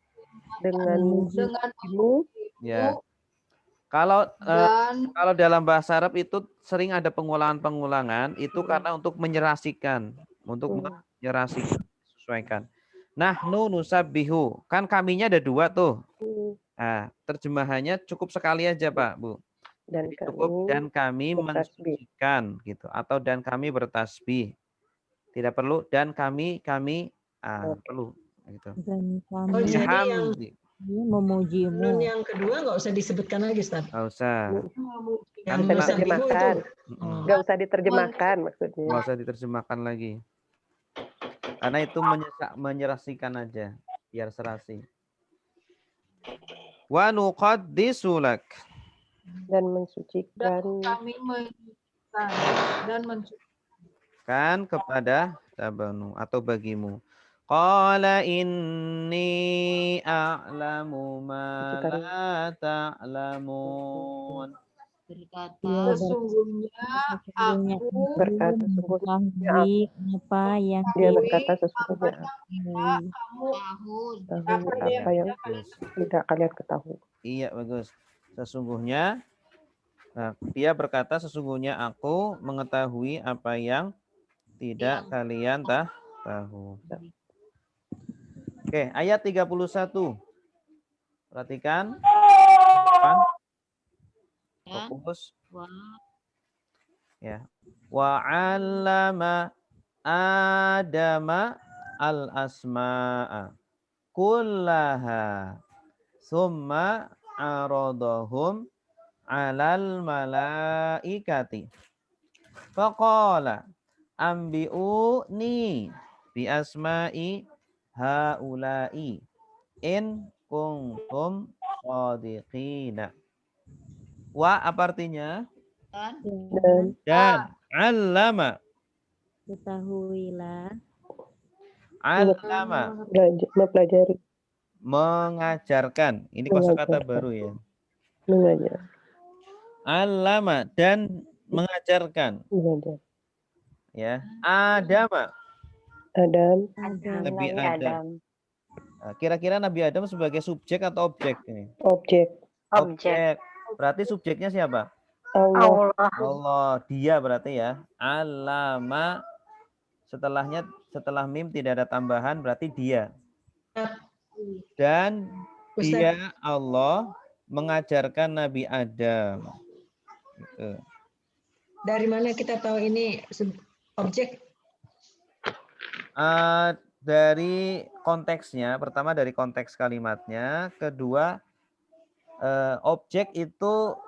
dengan mujimu. Ya. Kalau dalam bahasa Arab itu sering ada pengulangan-pengulangan itu karena untuk menyerasikan, sesuaikan. Nahnu nusabbihu, kan kaminya ada 2 tuh. Nah, terjemahannya cukup sekali aja Pak, Bu. Dan kami mensucikan gitu, atau dan kami bertasbih. Tidak perlu dan kami Perlu gitu. Dan kami Oh, jadi yang memujimu. nun yang kedua nggak usah disebutkan lagi, Ustaz. Nggak usah. Yang Bisa diterjemahkan. Nggak usah diterjemahkan maksudnya. Nggak usah diterjemahkan lagi. Karena itu menyerasikan aja, biar serasi. Wa nuqaddisu lak. Dan mensucikan. Kami mensucikan dan Kan kepada tabanu atau bagimu. Qala inni a'lamu ma la ta'lamun. Berkata, sesungguhnya aku Berkata mengetahui apa yang dia berkata sesungguhnya tahu apa yang tidak kalian ketahui. Iya, bagus. Sesungguhnya, nah, dia berkata sesungguhnya aku mengetahui apa yang tidak kalian tahu. Oke, ayat 31. Perhatikan. Fokus. Ya. Wa 'allama Adama al-asma'a kullaha summa aradahum 'alal malaikati. Faqala ambi'uni bi asma'i haula'i in kuntum shadiqina. Wa apa artinya? Dan allama. Ketahuilah. Allama. Mempelajari. Mengajarkan. Ini kosakata baru ya. Mengajar. Allama dan mengajarkan. Mengajar. Ya. Adama. Adam. Nabi Adam. Kira-kira Nabi Adam sebagai subjek atau objek ini? Objek. Objek. Berarti subjeknya siapa? Allah. Allah. Dia berarti ya. Allama. Setelah mim tidak ada tambahan berarti dia. Dan dia Allah mengajarkan Nabi Adam. Gitu. Dari mana kita tahu ini objek? Dari konteksnya. Pertama dari konteks kalimatnya. Kedua objek itu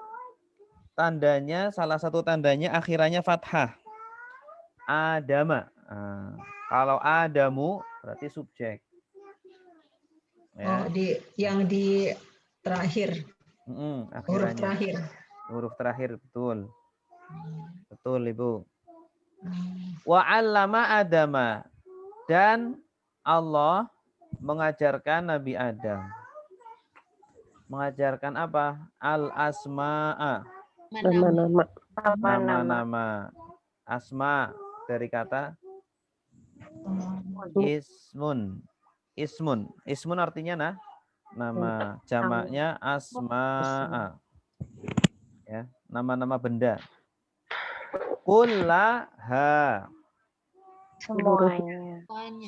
tandanya, salah satu tandanya akhirannya fathah. Adama. Kalau Adamu berarti subjek. Ya. Oh, yang di terakhir. Huruf terakhir. Huruf terakhir, betul. Betul, Ibu. Wa 'allama Adama. Dan Allah mengajarkan Nabi Adam. Mengajarkan apa? Al-asma'a. Nama-nama. Asma dari kata ismun. Ismun artinya nama. Jamaknya asma'a. Ya, nama-nama benda. Kullaha.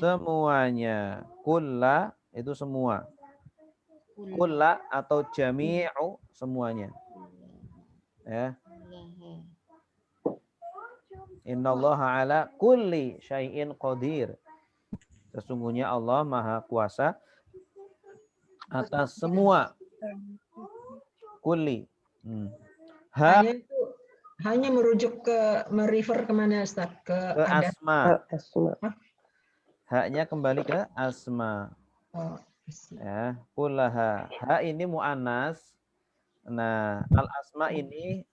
Semuanya. Kulla itu semua. Kulla atau jami'u semuanya. Ya. Innallaha ala kulli syai'in qadir. Sesungguhnya Allah Maha Kuasa atas semua. Kulli. Hanya merujuk merefer kemana, Ustaz? Ke asma. Haknya kembali ke asma. Ya, kullaha. Ha ini mu'annas. Nah, al-asma ini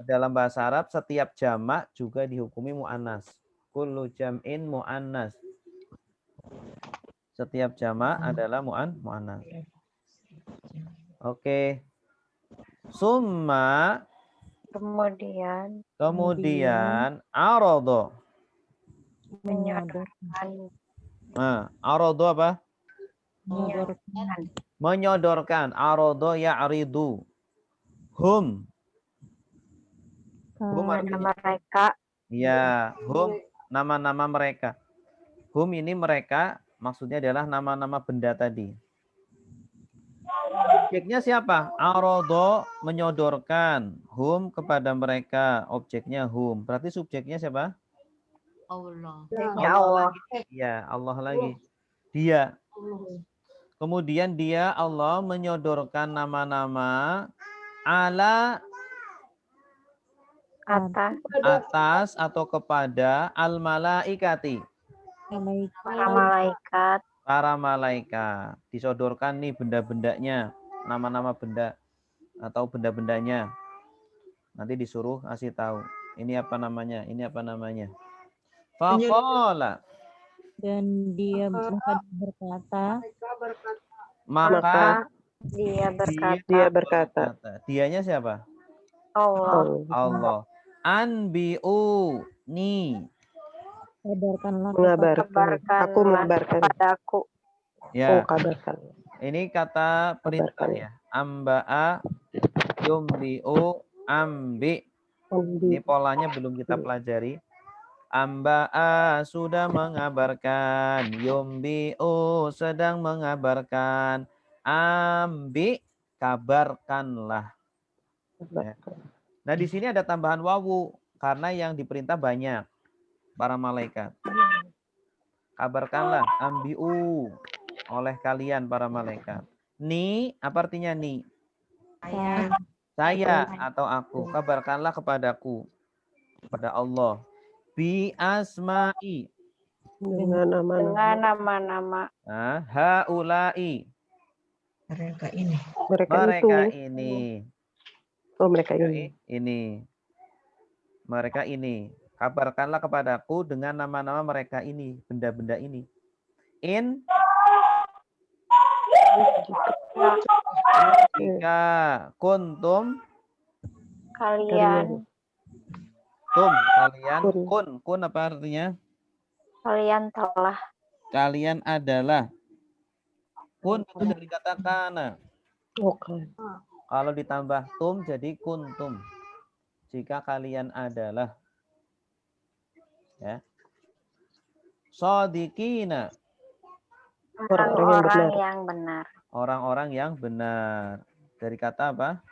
dalam bahasa Arab setiap jamak juga dihukumi mu'annas. Kullu jam'in mu'annas. Setiap jamak adalah mu'annas. Oke. Summa. Kemudian arodo. Arodo apa? Menyodorkan. Arodo ya'ridu. Hum. Hum artinya mereka. Ya, hum nama-nama mereka. Hum ini mereka maksudnya adalah nama-nama benda tadi. Objeknya siapa? Arodo menyodorkan hum kepada mereka. Objeknya hum. Berarti subjeknya siapa? Allah. Allah lagi. Ya, Allah lagi. Dia. Kemudian dia Allah menyodorkan nama-nama ala atas atau kepada al-malaikati. Para malaikat. Disodorkan nih benda-bendanya, nama-nama benda atau benda-bendanya. Nanti disuruh kasih tahu. Ini apa namanya? Ini apa namanya? Faqala. Dan dia berkata. Maka dia berkata. Dianya siapa? Allah. Allah. Anbi'u ni. Mengabarkan. Aku mengabarkan. Padaku. Ya. Kabarkan. Ini kata perintah ya. Amba'a yumbi'u ambi. Ini polanya belum kita pelajari. Amba'a sudah mengabarkan, yumbi'u sedang mengabarkan, ambi kabarkanlah. Ya. Nah di sini ada tambahan wawu karena yang diperintah banyak para malaikat. Kabarkanlah ambi'u oleh kalian para malaikat. Ni apa artinya ni? Saya atau aku. Kabarkanlah kepadaku, kepada Allah. Bi asma'i dengan nama-nama. Haulai mereka ini. Mereka ini. Oh, mereka ini. Ini. Mereka ini. Kabarkanlah kepadaku dengan nama-nama mereka ini, benda-benda ini. Jika kuntum kalian kalian kun apa artinya? Kalian telah. Kalian adalah. Kun itu dari kata kana. Kalau ditambah tum jadi kuntum. Jika kalian adalah. Ya. Shadiqina. Orang-orang yang benar. Orang-orang yang benar. Dari kata apa?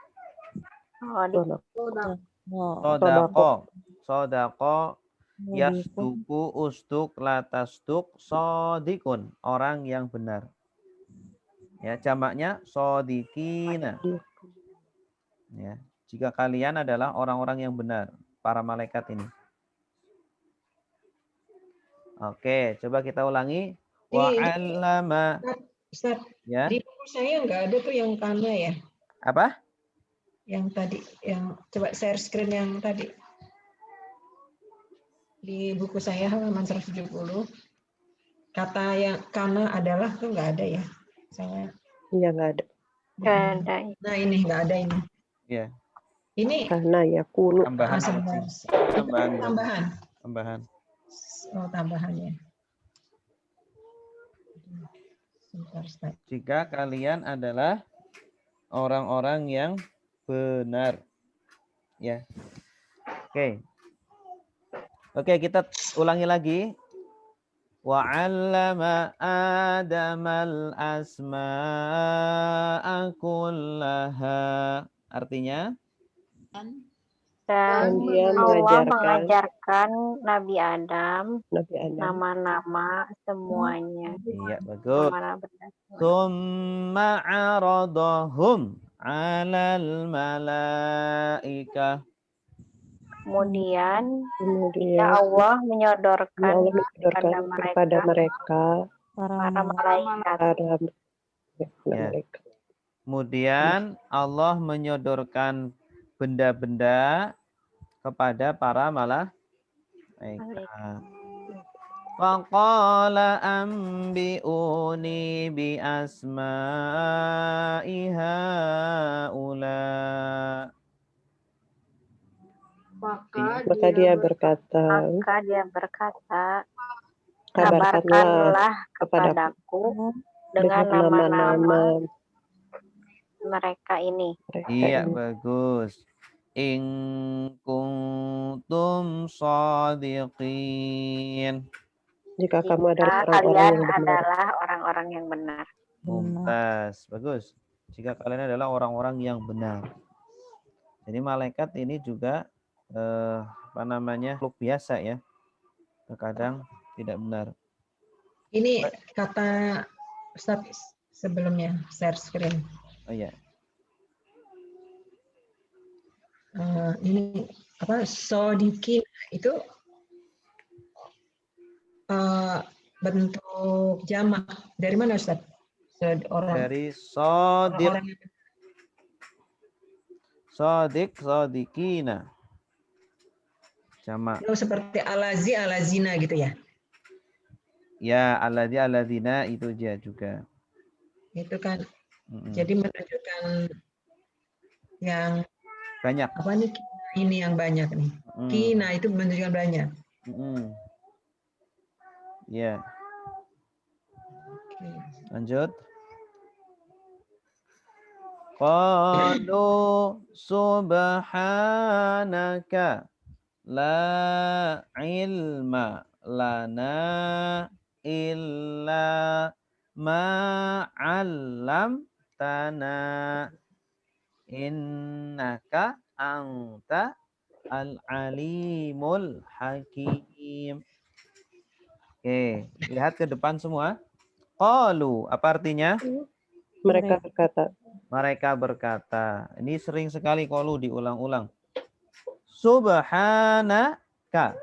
Sodako. Yasduku usduk latasduk sodikun. Orang yang benar. Ya, jamaknya sodikina. Ya, jika kalian adalah orang-orang yang benar, para malaikat ini. Oke, coba kita ulangi. Wa'allama. Ustaz, ya. Di buku saya nggak ada tuh yang kana ya. Apa? Yang tadi, yang coba share screen yang tadi. Di buku saya halaman 170. Kata yang kana adalah tuh nggak ada ya. Saya. Iya nggak ada. Nggak ada. Nah ini nggak ada ini. Iya. Ini karena ya kuno. Tambahan. Tambahan. Oh tambahannya. Jika kalian adalah orang-orang yang benar. Ya. Oke, kita ulangi lagi. Wa'allama Adamal asma'a kullaha. Artinya? Dan dia Allah mengajarkan Nabi Adam nama-nama semuanya. Iya, bagus. Tsumma 'aradahum 'alal malaikah. Kemudian Allah menyodorkan kepada mereka para malaikat. Ya. Kemudian Allah menyodorkan benda-benda kepada para malaikat. Faqala ambi'uni bi asma'i haula. Maka dia berkata, kabarkanlah kepadaku dengan nama-nama mereka ini. Iya, bagus. In kuntum shadiqin. Jika kamu adalah orang-orang yang benar. Mumtaz. Bagus. Jika kalian adalah orang-orang yang benar. Jadi malaikat ini juga makhluk biasa ya. Terkadang tidak benar. Ini kata Ustaz sebelumnya share screen. Oh iya. Ini apa? Sodikin itu bentuk jamak. Dari mana Ustaz? Dari sodik, orang sodikina. Jamak. Seperti alazi, alazina gitu ya? Ya, aladzi, aladzina itu dia juga. Itu kan. Jadi menunjukkan yang banyak. Apa nih? Ini yang banyak nih. Kina itu menunjukkan banyak. Ya. Lanjut. Qalu subhanaka la ilma lana illa ma 'allamtana innaka anta al-alimul hakim. Oke, lihat ke depan semua. Qalu, apa artinya? Mereka berkata. Mereka berkata. Ini sering sekali qalu diulang-ulang. Subhanaka.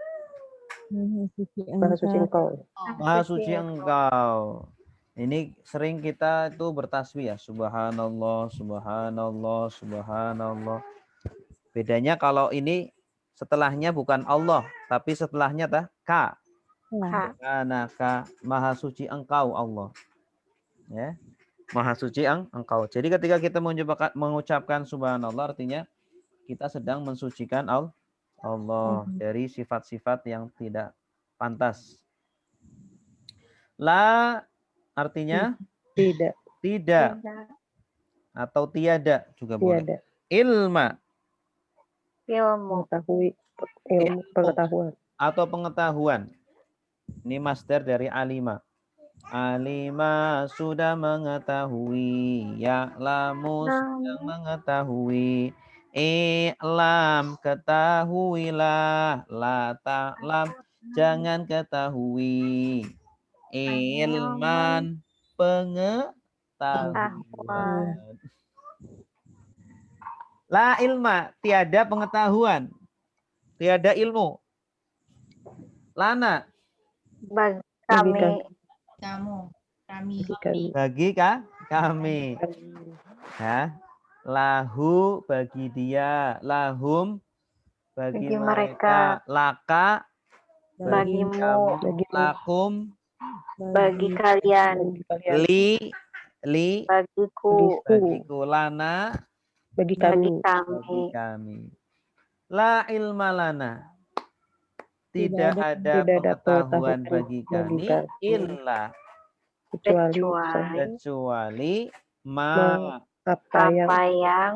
Maha suci engkau. Maha suci engkau. Ini sering kita itu bertasbih ya. Subhanallah, subhanallah, subhanallah. Bedanya kalau ini setelahnya bukan Allah, tapi setelahnya ka. Subhanaka, maha suci engkau Allah. Ya. Maha suci engkau. Jadi ketika kita mengucapkan subhanallah artinya kita sedang mensucikan Allah dari sifat-sifat yang tidak pantas. La artinya tidak. Tidak. Atau tiada juga boleh. Ilma. Ilmu. Ilmu pengetahuan. Atau pengetahuan. Ini masdar dari alima. Alima sudah mengetahui, ya'lamu sedang mengetahui, i'lam ketahuilah, la ta'lam jangan ketahui, ilman pengetahuan. La ilma tiada pengetahuan, tiada ilmu. Lana bagi kami. Bagi kami. Ya. Lahu bagi dia, lahum bagi mereka, laka bagimu, lakum bagi kalian, li bagiku, lana bagi kami. La ilma lana. Tidak ada pengetahuan bagi kami illa kecuali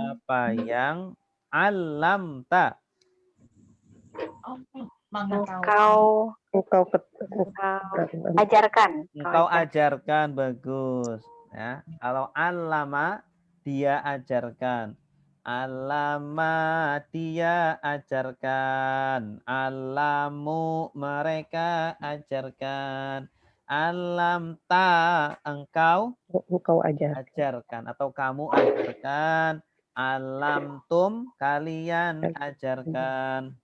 apa yang alamta engkau ajarkan. Engkau ajarkan, bagus. Ya. Kalau alama dia ajarkan. Alama dia ajarkan, alamu mereka ajarkan, alam ta engkau ajarkan atau kamu ajarkan, alam tum kalian ajarkan.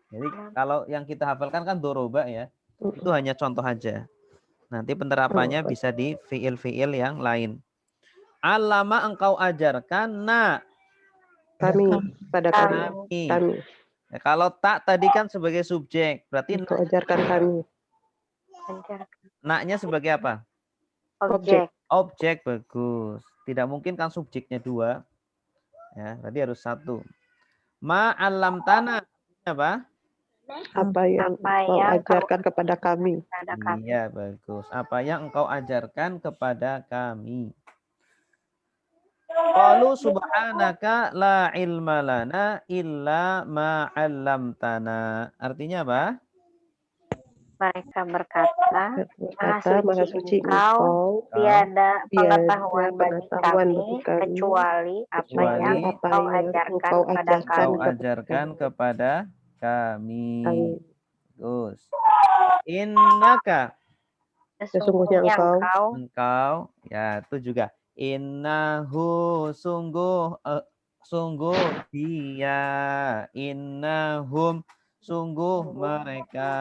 Jadi kalau yang kita hafalkan kan doroba ya, itu hanya contoh aja. Nanti penerapannya bisa di fiil-fiil yang lain. Alama engkau ajarkan kami pada kami. Ya, kalau tak tadi kan sebagai subjek, berarti engkau ajarkan kami. Naknya sebagai apa? Objek, bagus. Tidak mungkin kan subjeknya dua. Ya, berarti harus satu. Ma'alam tanah apa? Apa yang engkau ajarkan kepada kami. Iya, bagus. Apa yang engkau ajarkan kepada kami. Qalu subhanaka la ilma lana illa ma 'allamtana. Artinya apa? Mereka berkata, Maha suci engkau, tiada pengetahuan bagi kami kecuali apa yang engkau ajarkan kepada kami. Terus, innaka Sesungguhnya engkau. Engkau, ya itu juga. Innahu sungguh dia. Innahum sungguh mereka.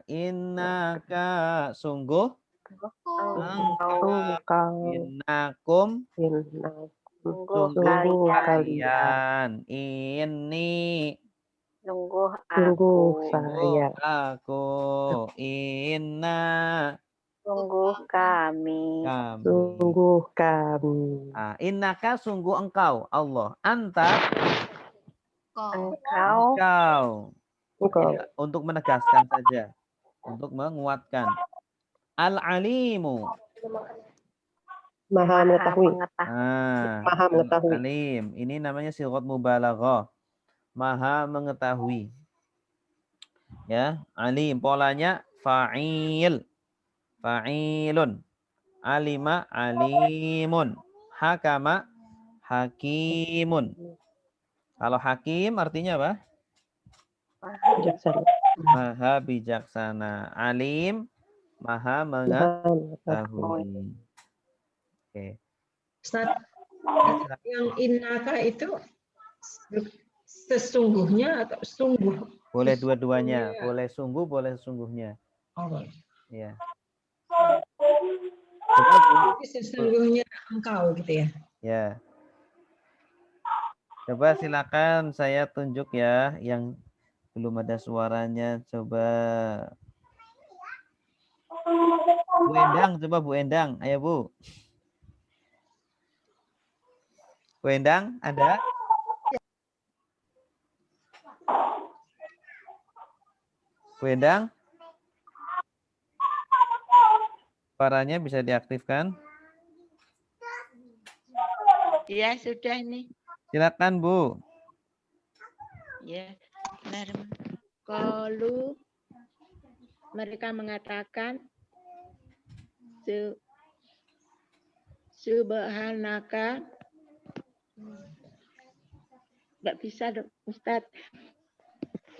Innaka sungguh Engkau. Innakum sungguh kalian. Ini Sungguh saya. aku. Inna Sungguh kami. Sungguh kami. Innaka sungguh engkau Allah. Anta Engkau. Ya, untuk menegaskan saja, untuk menguatkan. Al-alimu. Maha mengetahui. Maha mengetahui. Alim. Ini namanya sighat mubalaghah. Maha mengetahui. Ya, alim. Polanya fa'il. Fa'ilun. Alima alimun. Hakama hakimun. Kalau hakim artinya apa? Bijaksana. Maha bijaksana. Alim maha mengetahui. Oke. Ustaz, yang innaka itu sesungguhnya atau sungguh? Boleh dua-duanya. Boleh sungguh, boleh sesungguhnya. Oh, boleh. Ya. Sesungguhnya engkau gitu ya. Ya. Coba silakan saya tunjuk ya yang belum ada suaranya. Coba Bu Endang, coba Bu Endang. Ayo Bu. Bu Endang, ada? Bu Endang? Suaranya bisa diaktifkan? Ya, sudah ini. Silakan Bu. Ya, benar. Kalau mereka mengatakan subhanaka, nggak bisa dong, Ustadz.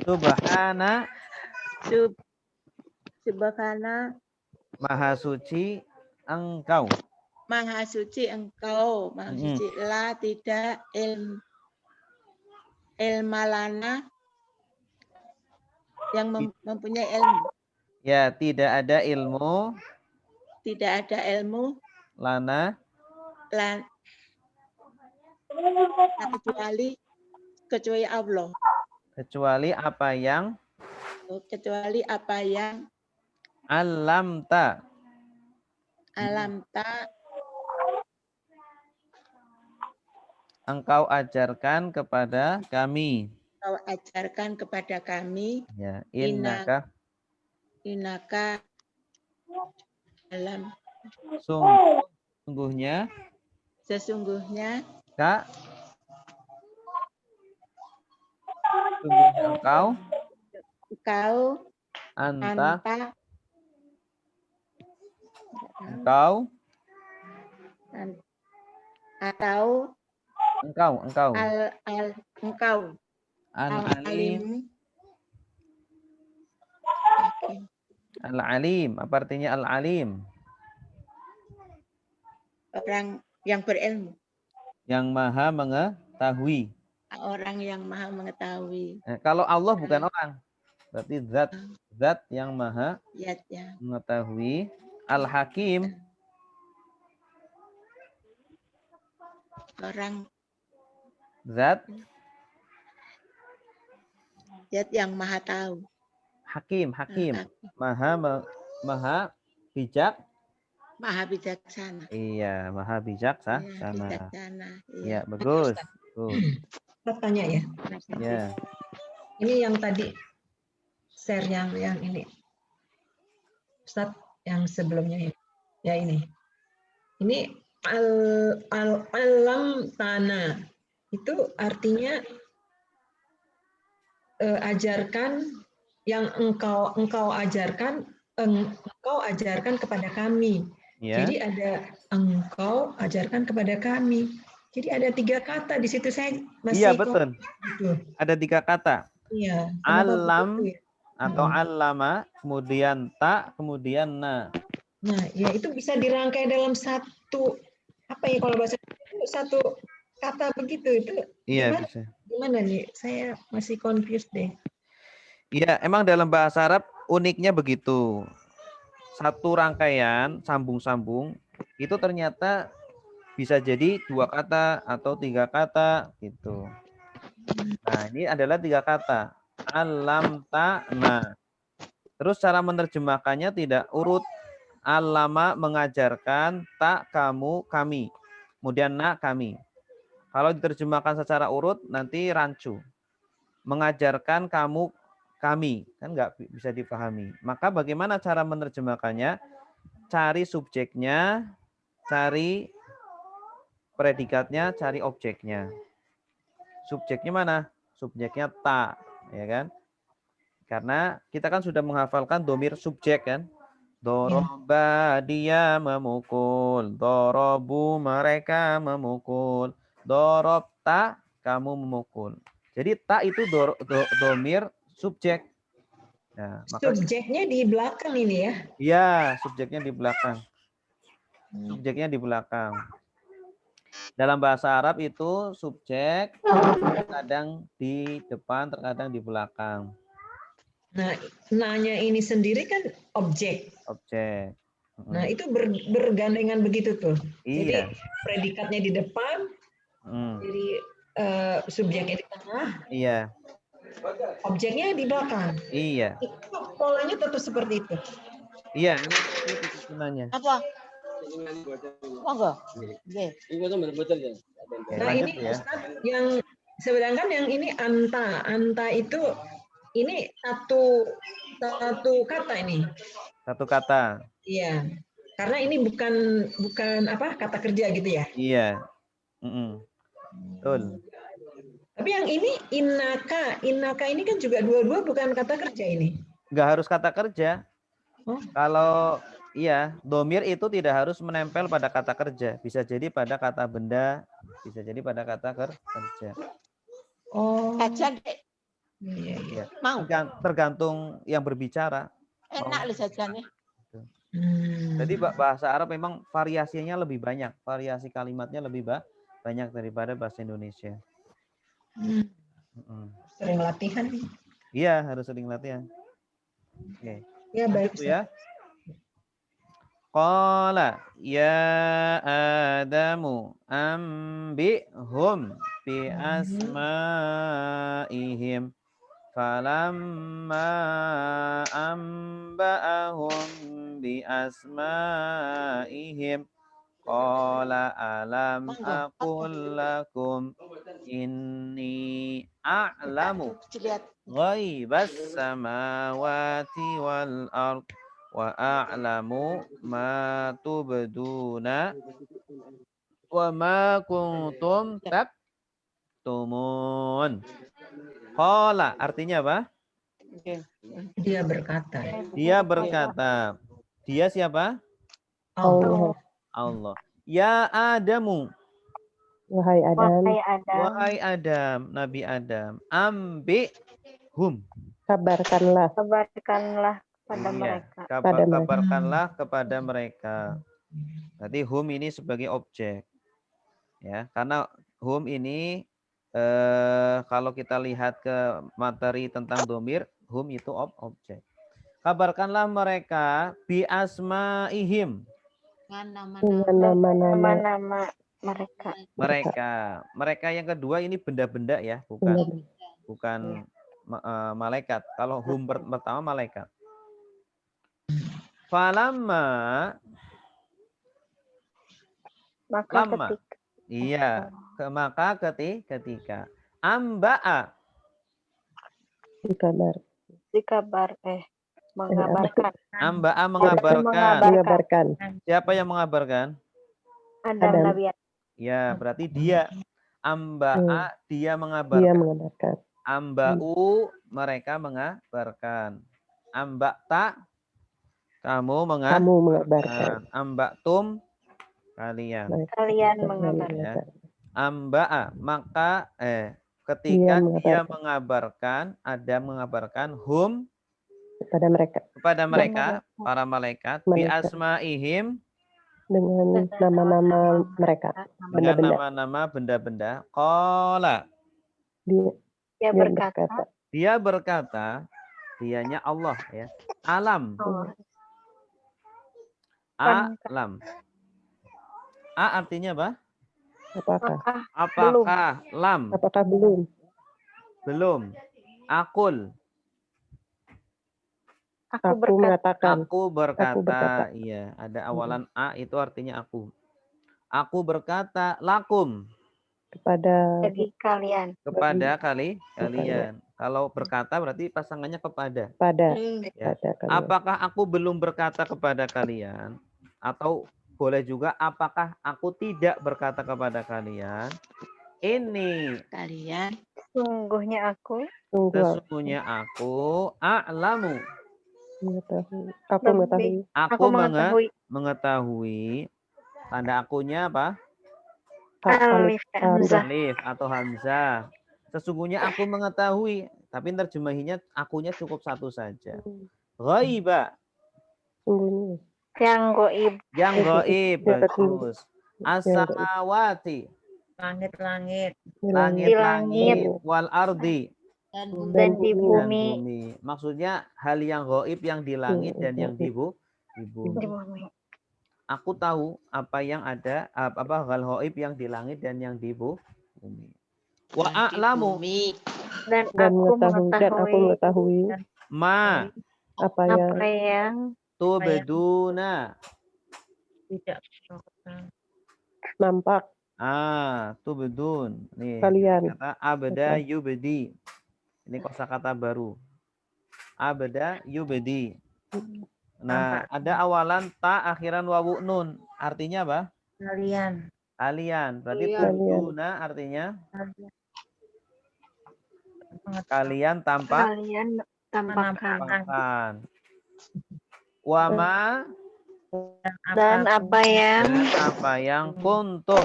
Subhana. Subhana. Maha suci engkau. Maha suci engkau. Maha suci la tidak ilmalana yang mempunyai ilmu. Ya, tidak ada ilmu. Tidak ada ilmu. Lana. Kecuali Allah. Kecuali apa yang? Kecuali apa yang? Alamta. Alamta. Engkau ajarkan kepada kami. Engkau ajarkan kepada kami. Ya, innaka. Innaka alam. Sungguhnya. Sesungguhnya. Kak. Sungguhnya engkau. Engkau. Anta. Engkau. Atau. Engkau. Engkau. Al-alim. Al-alim. Apa artinya al-alim? Orang yang berilmu. Yang maha mengetahui. Orang yang maha mengetahui. Kalau Allah bukan orang. Berarti zat yang maha mengetahui. Al-hakim. Orang. Zat yang maha tahu. Hakim. Maha bijak. Maha bijaksana. Iya, maha bijaksana. Iya, Iya. bagus. Saya tanya ya. Ya. Ini yang tadi share yang ini. Ustaz yang sebelumnya ya ini. Ini alam tanah. Itu artinya ajarkan yang engkau ajarkan kepada kami. Ya. Jadi ada engkau ajarkan kepada kami. Jadi ada 3 kata di situ saya masih. Iya betul. Ada 3 kata. Iya. Alam atau allama, kemudian ta, kemudian na. Nah, ya itu bisa dirangkai dalam satu apa ya kalau bahasa itu satu kata begitu itu Iya, gimana? bisa. Gimana nih? Saya masih confused deh. Iya, emang dalam bahasa Arab uniknya begitu. Satu rangkaian sambung-sambung itu ternyata bisa jadi 2 kata atau 3 kata gitu. Nah, ini adalah 3 kata. Alam ta'na. Terus cara menerjemahkannya tidak urut. Alama mengajarkan, tak kamu kami. Kemudian na kami. Kalau diterjemahkan secara urut nanti rancu. Mengajarkan kamu kami, kan nggak bisa dipahami. Maka bagaimana cara menerjemahkannya? Cari subjeknya, cari predikatnya, cari objeknya. Subjeknya mana? Subjeknya ta, ya kan? Karena kita kan sudah menghafalkan domir subjek kan? Doroba dia memukul, dorobu mereka memukul, dorobta kamu memukul. Jadi ta itu domir subjek. Nah, maka Subjeknya di belakang ini ya? iya, subjeknya di belakang. Subjeknya di belakang. Dalam bahasa Arab itu subjek terkadang di depan, terkadang di belakang. Nah, nanya ini sendiri kan objek. Objek. Nah, itu bergandengan begitu tuh. Iya. Jadi predikatnya di depan, jadi subjeknya di tengah, iya. Objeknya di belakang. Iya. Itu polanya tetap seperti itu. Iya, itu gunanya. Apa? Monggo. Nggih. Nah, ini ya. Ustaz, yang sedangkan yang ini anta itu ini satu kata ini. Satu kata. Iya. Karena ini bukan apa kata kerja gitu ya. Iya. Betul. Tapi yang ini innaka ini kan juga dua-dua bukan kata kerja ini. Nggak harus kata kerja. Kalau iya, domir itu tidak harus menempel pada kata kerja. Bisa jadi pada kata benda, bisa jadi pada kata kerja. Oh. Kajian, Dek. Iya. Mau. Tergantung yang berbicara. Enak loh jajannya. Jadi bahasa Arab memang variasinya lebih banyak. Variasi kalimatnya lebih banyak daripada bahasa Indonesia. Sering latihan. Iya, harus sering latihan. Oke. Ya, baik. Ya. Qala ya Adamu ambihum bi asma'ihim falamma amba'ahum bi asma'ihim qala alam aqul lakum inni a'lamu ghaibas samawati wal ard wa a'lamu ma tubduna wa ma kuntum taktumun. Qala artinya apa? Dia berkata. Dia berkata. Dia siapa? Allah. Allah. Ya Adamu. Wahai Adam. Wahai Adam, Nabi Adam. Ambihum. Kabarkanlah. Kabarkanlah pada mereka. Kabarkanlah kepada mereka. Jadi hum ini sebagai objek. Ya, karena hum ini kalau kita lihat ke materi tentang domir, hum itu objek. Kabarkanlah mereka bi asma'ihim. Nama-nama mereka. Mereka yang kedua ini benda-benda ya, bukan malaikat. Kalau hum pertama malaikat. Falamma ketika. Iya, maka ketika amba'a mengabarkan. Amba'a mengabarkan. Siapa yang mengabarkan? Adam. Nabi Adam. Ya, berarti dia. Amba'a dia mengabarkan. Amba'u mereka mengabarkan. Amba'ta kamu mengabarkan. Amba'tum kalian mengabarkan. Ya. Amba'a maka ketika dia mengabarkan, Adam mengabarkan hum kepada mereka. Kepada mereka, para malaikat. Bi Malaikat. asma'ihim. Dengan nama-nama mereka. Dengan Benda-benda. nama-nama benda-benda. Qala. Dia berkata. Dia berkata, dianya Allah ya. Alam. Alam. A artinya apa? Apakah? Apakah? Lam. Apakah belum? Belum. Akul. Aku mengatakan. Aku berkata. Aku berkata. Iya, ada awalan A itu artinya aku. Aku berkata lakum. Kepada kalian. Kepada kalian. Kalau berkata berarti pasangannya kepada. Pada. Ya. Kepada kalian. Apakah aku belum berkata kepada kalian? Atau boleh juga apakah aku tidak berkata kepada kalian? Ini kalian. Sesungguhnya aku a'lamu. Aku mengetahui. Tanda akunya apa? Alif Alif atau hamzah. Sesungguhnya aku mengetahui, tapi terjemahinya akunya cukup satu saja. Ghaiba. Yang goib. Yang goib, bagus. As-samawati. Langit-langit. Langit-langit. Wal ardi. Dan di bumi. Maksudnya hal yang goib yang di langit dan yang di bumi. Aku tahu apa yang ada, apa hal goib yang di langit dan yang di bumi. Wa a'lamu. Dan aku mengetahui. Ma. Apa yang Tubduna. Tidak nampak. Tubdun. Nih. Kalian. Kata abda yubdi. Ini kosakata baru. Abda yubdi. Nah, ada awalan ta akhiran wawu nun. Artinya apa? Kalian. Berarti tubduna artinya kalian tampakkan. Wama dan apa yang kuntum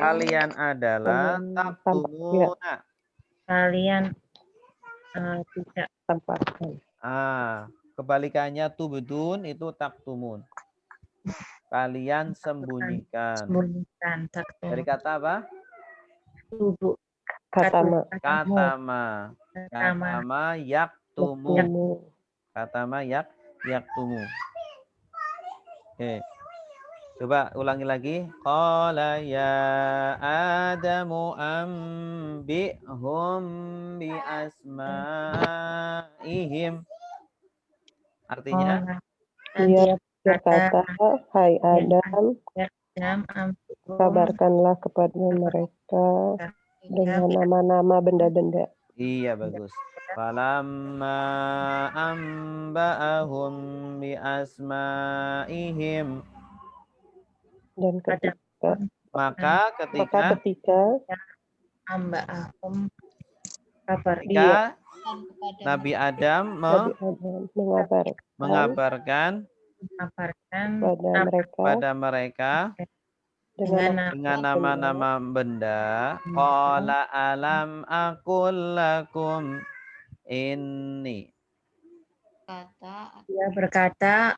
kalian adalah taktumuna. Kalian tidak tampakkan. Kebalikannya tubdun itu taktumun. Kalian sembunyikan. Dari kata apa? Katama yaktumu. Katama yaktumu. Oke. Coba ulangi lagi. Qala ya Adamu ambihum bi asma'ihim. Artinya? Dia berkata, hai Adam, kabarkanlah kepada mereka dengan nama-nama benda-benda. Iya, bagus. Falamma amba'ahum bi asma'ihim. Dan ketika amba'ahum ketika Nabi Adam mengabarkan pada mereka dengan nama-nama benda. Qala alam aqul lakum inni. Dia berkata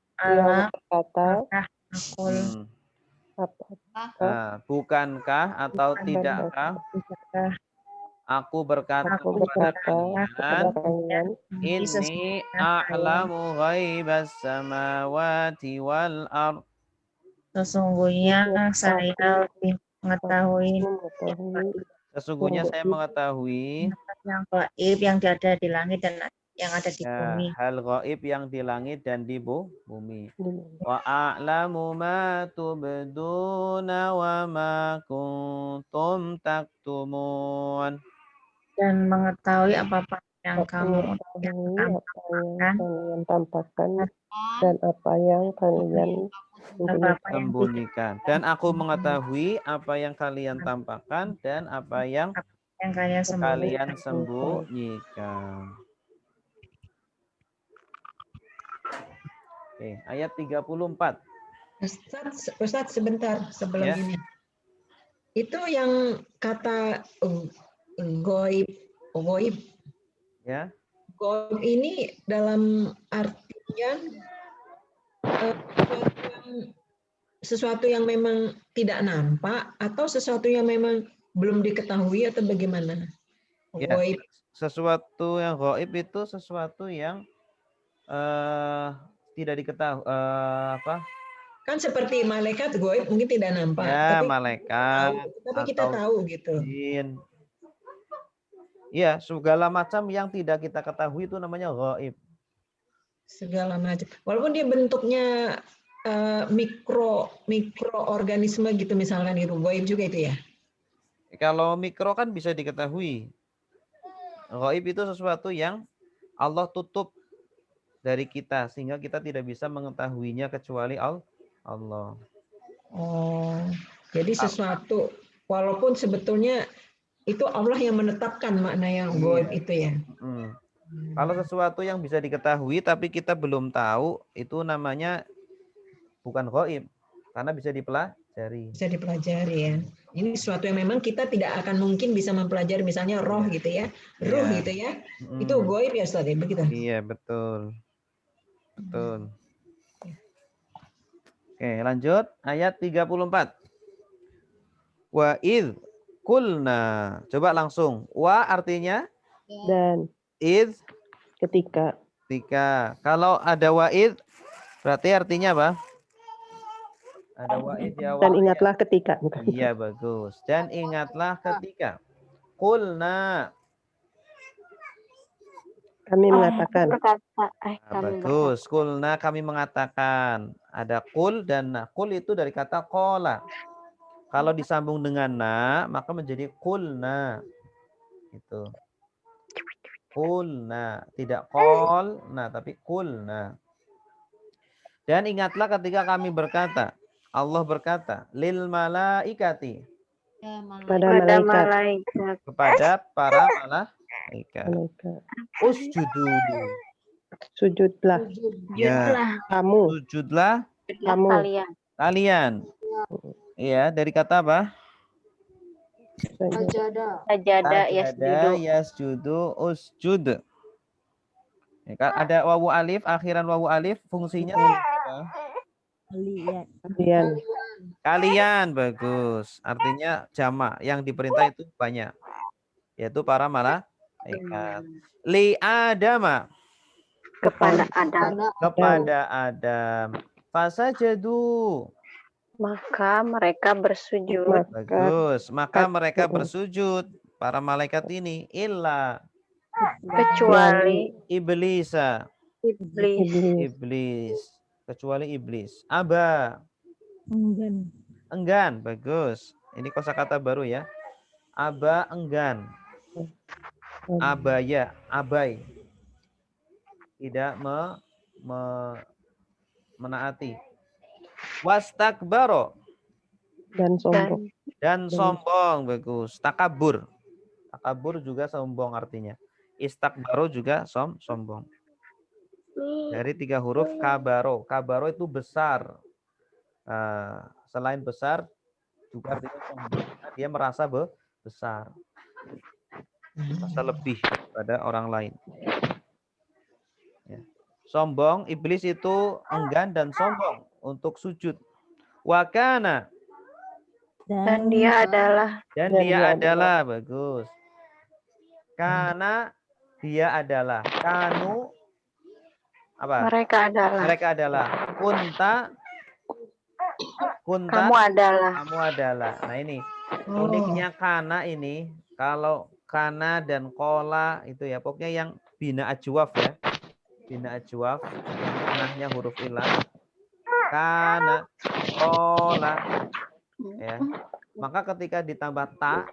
bukankah atau tidakkah aku berkata kepada kalian, inni a'lamu ghaibas samawati wal ard. Sesungguhnya saya lebih mengetahui yang gaib yang ada di langit dan yang ada di bumi. Hal gaib yang di langit dan di bumi. Wa a'lamu ma tubduna wa ma kuntum taktumun. Dan mengetahui apa-apa yang kamu tampakkan dan apa yang kalian sembunyikan. Dan aku mengetahui apa yang kalian tampakkan dan apa yang kalian sembunyikan. Oke, ayat 34. Ustaz sebentar sebelum ini. Itu yang kata goib. Ya. Gaib ini dalam artian sesuatu yang memang tidak nampak atau sesuatu yang memang belum diketahui atau bagaimana? Ya, Gaib. sesuatu yang gaib itu sesuatu yang tidak diketahui Kan seperti malaikat gaib mungkin tidak nampak, ya, tapi malaikat kita tahu gitu. jin. Ya, segala macam yang tidak kita ketahui itu namanya gaib. Segala macam. Walaupun dia bentuknya mikroorganisme gitu misalkan itu gaib juga itu ya. Kalau mikro kan bisa diketahui. Gaib itu sesuatu yang Allah tutup dari kita sehingga kita tidak bisa mengetahuinya kecuali Allah. Oh, jadi sesuatu walaupun sebetulnya itu Allah yang menetapkan makna yang gaib itu ya. Kalau sesuatu yang bisa diketahui tapi kita belum tahu, itu namanya bukan gaib karena bisa dipelajari. Bisa dipelajari ya. Ini sesuatu yang memang kita tidak akan mungkin bisa mempelajari, misalnya roh gitu ya. Ruh gitu ya. Itu gaib ya Ustaz ya, begitu. Iya, betul. Betul. Oke, lanjut ayat 34. Wa id kulna. Coba langsung. Wa artinya dan id ketika. Kalau ada wa'id berarti artinya apa? Ada wa'id ya. Dan ingatlah ketika. Iya, bagus. Dan ingatlah ketika. Kulna. Kami mengatakan. Bagus. Kulna kami mengatakan. Ada kul dan na. Kul itu dari kata kola. Kalau disambung dengan na, maka menjadi kulna. Itu. Kulna. Tidak kol, nah tapi kulna. Dan ingatlah ketika kami berkata. Allah berkata. Lil malaikati. Pada malaikat. Kepada para malaikat. Usjudu. Sujudlah. Ya. Kamu. Sujudlah. Kamu. Kalian. Iya, dari kata apa? Sajada yasjudu usjud. Ya, kan? Ada wawu alif, akhiran wawu alif, fungsinya apa? Kalian, bagus. Artinya jama, yang diperintah itu banyak. Yaitu para malaikat. Li Adama. Kepada Adam. Fasajadu. Maka mereka bersujud. Bagus. Maka mereka bersujud. Para malaikat ini. Illa. Kecuali Iblisa. Iblis. Kecuali iblis. Aba. Enggan. Bagus. Ini kosakata baru ya. Aba enggan. Abaya. Abai. Tidak menaati. Wastakbaro. Dan sombong. Bagus. Takabur. Takabur juga sombong artinya. Istakbaro juga sombong. Dari 3 huruf kabaro. Kabaro itu besar. Selain besar juga artinya sombong. Dia merasa besar. Merasa lebih pada orang lain. Ya. Sombong, iblis itu enggan dan sombong untuk sujud. Wakana. Dan dia adalah. Bagus. Karena dia adalah. Kanu. Apa? Mereka adalah. Kunta. Kamu adalah. Nah ini. Uniknya kana ini. Kalau kana dan kola itu ya. Pokoknya yang bina ajwaf ya. Bina ajwaf. Yang tengahnya huruf ilah. Kana. Kola. Ya. Maka ketika ditambah ta.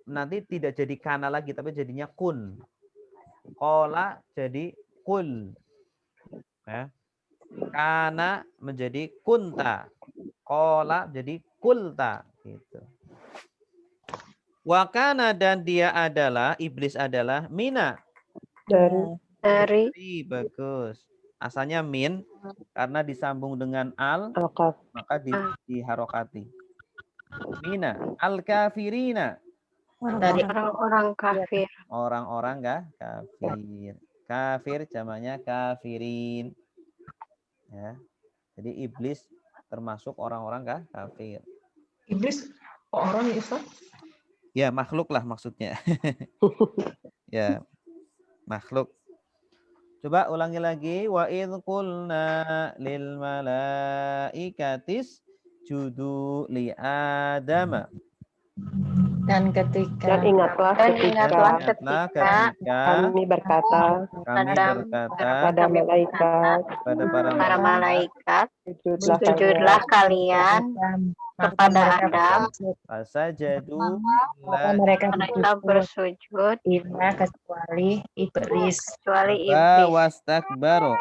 Nanti tidak jadi kana lagi. Tapi jadinya kun. Kola jadi kul. Ya. Kana menjadi kunta. Kola jadi kulta. Gitu. Wakana dan dia adalah, iblis adalah mina. Dari. Bagus. Asalnya min. Karena disambung dengan al. Maka diharokati. Mina. Al-kafirina. Orang-orang kafir. Orang-orang kafir. Kafir jamaknya kafirin. Ya. Jadi iblis termasuk orang-orang kafir. Iblis kok orang ya Ustaz? Ya, makhluk lah maksudnya. Ya, makhluk. Coba ulangi lagi. Wa idh qulna lil malaikatis judu li Adama. Dan ketika Dan ingatlah ketika kami berkata pada malaikat, pada para malaikat, sujudlah kalian kepada Adam. Fasajadu mereka bersujud kecuali iblis. wastakbaru.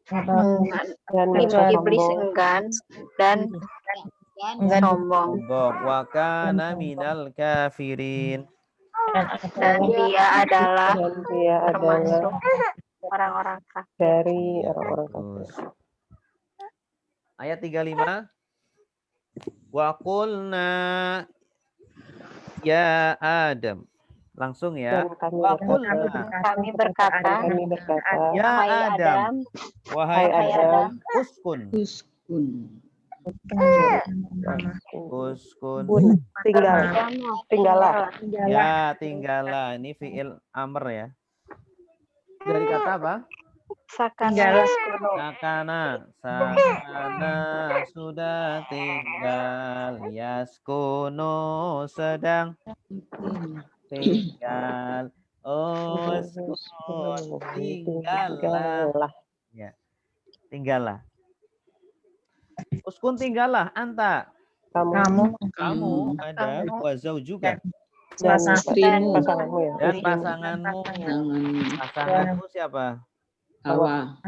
dan Iblis enggan dan sombong. Wa kana minal kafirin. Dan dia adalah termasuk orang-orang kafir. dari orang-orang kafir. Ayat 35. Wa qulna ya Adam. Langsung ya. Wa qulna. Kami berkata, ya Adam. Wahai Adam, uskun. Tinggallah. Ya, tinggallah. Ini fi'il amr ya. Dari kata apa? Sakana sudah tinggal. Yaskunu sedang tinggal. Tinggallah. Ya. Tinggallah. Uskun tinggallah anta. Kamu ada wazau juga. Dan pasanganmu ya. Dan pasanganmu. Pasanganmu siapa? Hawa.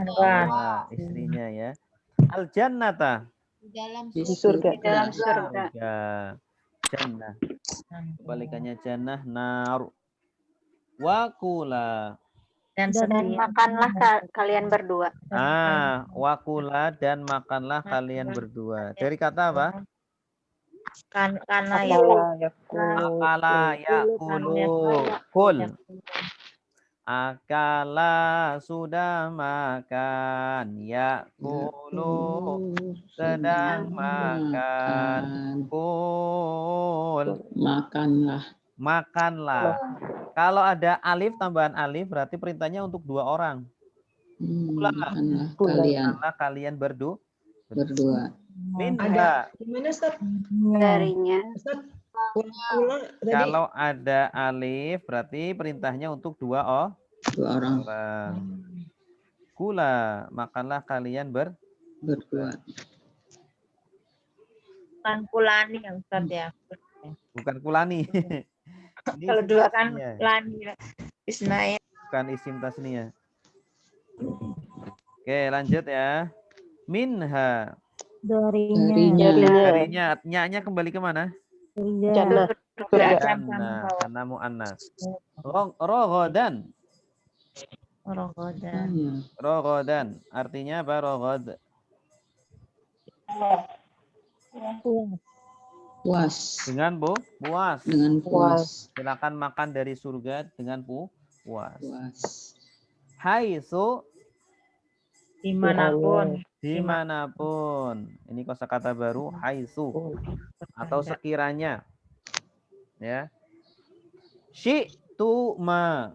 Istrinya ya. Al jannata. Di surga. Jannah. Kebalikannya jannah nar. Wakula. Dan makanlah kalian berdua. Wakula dan makanlah kalian berdua. Dari kata apa? Karena akala yakulu kul. Akala sudah makan, yakulu sedang makan, kul makanlah. Kalau ada alif tambahan alif berarti perintahnya untuk dua orang. Makanlah kalian berdua. Minha. Gimana Ustaz? Darinya. Kalau ada alif berarti perintahnya untuk dua orang. Kula, makanlah kalian berdua. Bukan kulani yang Ustaz ya. Bukan kulani. Kalau dua kan kulani. Ismail. Bukan isim tasniyah. Oke, lanjut ya. Minha. Darinya. Nya kembali ke mana? Jannah. Karena mu'annas. Rogodan. Artinya apa rogod? Puas. Dengan puas. Silakan makan dari surga dengan puas. Haitsu dimanapun. Ini kosakata baru haitsu atau sekiranya. Ya. Syi'tu ma.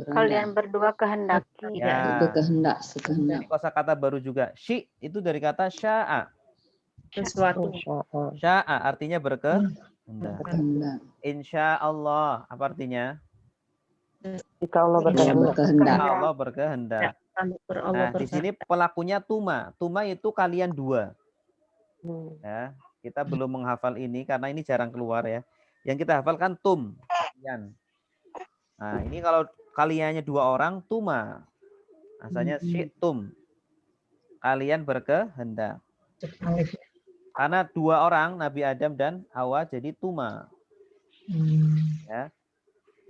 Kalian berdua kehendaki. Ya. Ini kosakata baru juga. Syi itu dari kata sya'a. Sesuatu. Sya'a artinya berkehendak. Insya Allah apa artinya? Jika Allah berkehendak. Nah, di sini pelakunya tuma. Tuma itu kalian dua. Ya, kita belum menghafal ini karena ini jarang keluar ya. Yang kita hafalkan tum. Nah, ini kalau kaliannya dua orang, tuma. Asalnya syi'tum. Kalian berkehendak. Karena dua orang, Nabi Adam dan Hawa, jadi tuma. Ya.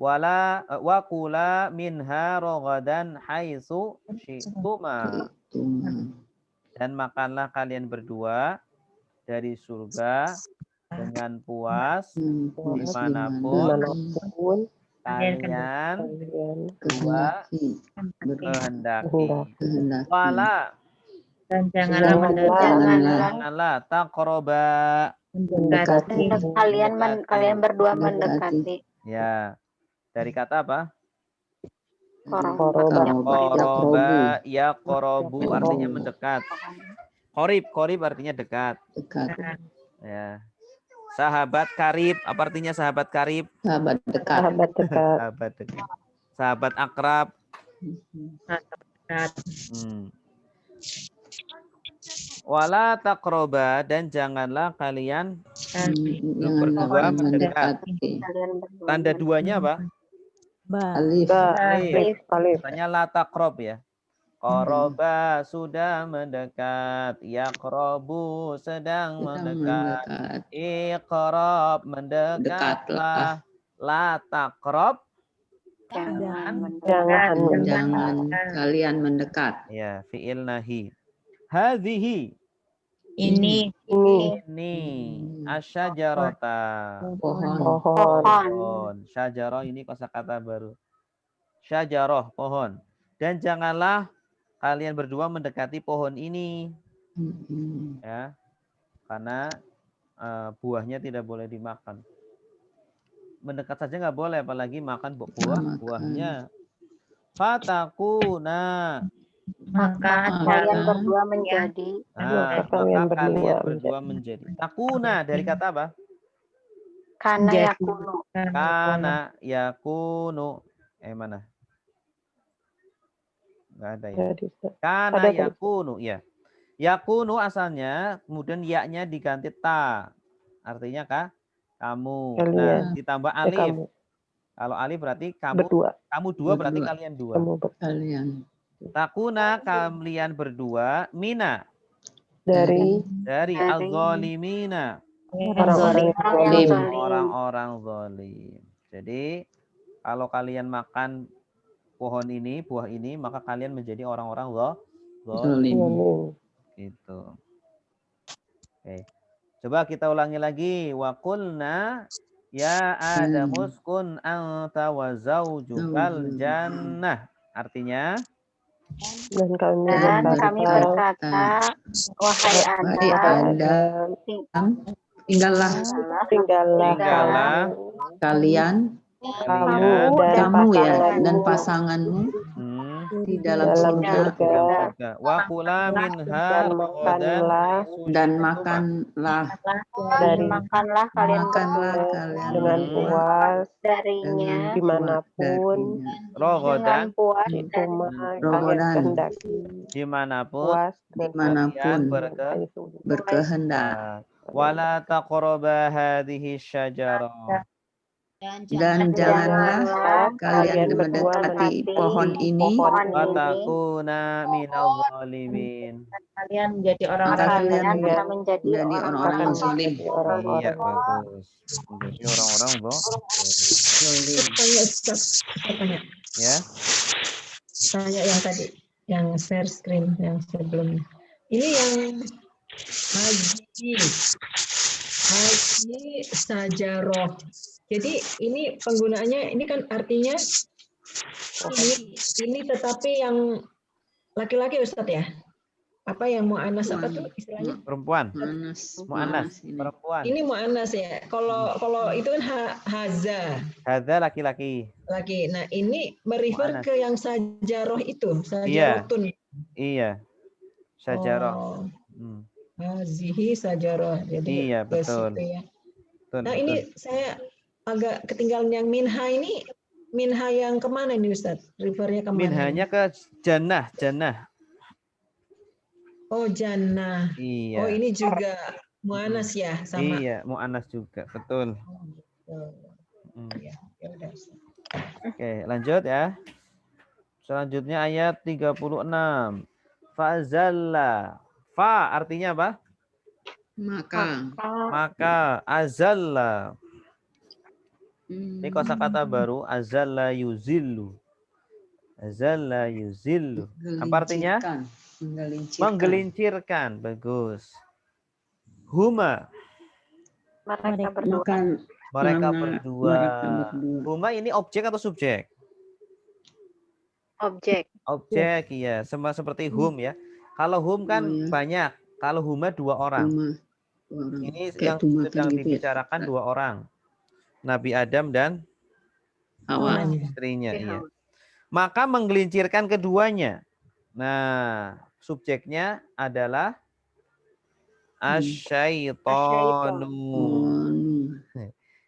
Wa kula minha ragadan haitsu syi'tuma. Dan makanlah kalian berdua dari surga dengan puas dimanapun kalian berdua kehendaki. kehendaki. Wala Dan janganlah taqroba mendekati. Kalian berdua mendekati. Ya, dari kata apa? Koroba. Ya korobu artinya mendekat. Korib artinya dekat. Ya. Sahabat karib, apa artinya sahabat karib? Sahabat dekat. Sahabat dekat. Sahabat akrab. Wala taqroba, dan janganlah kalian berdua mendekat. Tanda duanya apa? Alif. Tanya la taqrob ya. Qoroba sudah mendekat, yaqrobu sedang mendekat, iqrob mendekatlah, la taqrob jangan kalian mendekat. Ya, fi'il nahi. Hadhihi ini asyajarata pohon. Syajarah ini kosakata baru. Syajarah pohon. Dan janganlah kalian berdua mendekati pohon ini, ya, karena buahnya tidak boleh dimakan. Mendekat saja nggak boleh, apalagi makan buahnya. Fatakuna, maka kalian berdua menjadi. Maka kalian berdua menjadi. Takuna dari kata apa? Kana yakunu. Kana yakunu. Mana? Nggak ada ya. Kana yakunu, ya. Yakunu asalnya, kemudian ya-nya diganti ta. Artinya kamu. Nah, ditambah alif. Kalau alif berarti kamu dua berarti kalian dua. Kalian. Takuna kalian berdua, mina. Dari al-zalimina. Orang-orang zalim. Jadi kalau kalian makan pohon ini, buah ini, maka kalian menjadi orang-orang zalim. Gitu. Oke. Coba kita ulangi lagi. Wa qulna ya Adamu uskun anta wa zaujukal jannah. Artinya dan kami berkata, wahai Adam, tinggallah kalian, kamu ya, dan pasanganmu di dalam surga. Wa kula minha dan makanlah kalian dengan puas darinya dimanapun, rogodan kalian kehendaki dimanapun berkehendak. Wala taqraba hadhihi syajarah, dan janganlah kalian mendekati pohon ini, watakuna minal zalimin, kalian menjadi orang-orang yang zalim. Iya, bagus. Menjadi orang-orang zalim. Ya. Saya yang tadi, yang share screen yang sebelumnya. Ini yang haji sajaroh. Jadi ini penggunaannya, ini kan artinya ini tetapi yang laki-laki Ustadz ya? Apa yang mu'anas apa tuh istilahnya? Perempuan. Mu'anas perempuan. Ini mu'anas ya. Kalau itu kan haza. Haza laki-laki. Laki. Nah, ini merefer ke yang sajaroh itu, sajarotun. Iya. Sajaroh. Hazihi sajaroh. Jadi iya, betul. Ya. Nah, ini saya agak ketinggalan yang minha ini. Minha yang kemana nih Ustadz? Refernya kemana? Minhanya ke jannah. Oh, jannah. Iya. Oh, ini juga mu'anas ya sama. Iya, mu'anas juga, betul. Ya, udah. Oke, lanjut ya. Selanjutnya ayat 36. Fazalla. Fa artinya apa? Maka azalla. Ini kosakata baru, azalla yuzillu. Azalla yuzillu. Apa artinya? Menggelincirkan. Bagus. Huma Mereka berdua. Mereka berdua. Huma ini objek atau subjek? Objek. Objek, iya. Sama seperti hum ya. Kalau hum kan banyak. Kalau huma 2 orang. Ini yang sedang dibicarakan 2 orang. Nabi Adam dan Hawa. Istrinya, iya. Maka menggelincirkan keduanya. Nah, subjeknya adalah asyaitonu.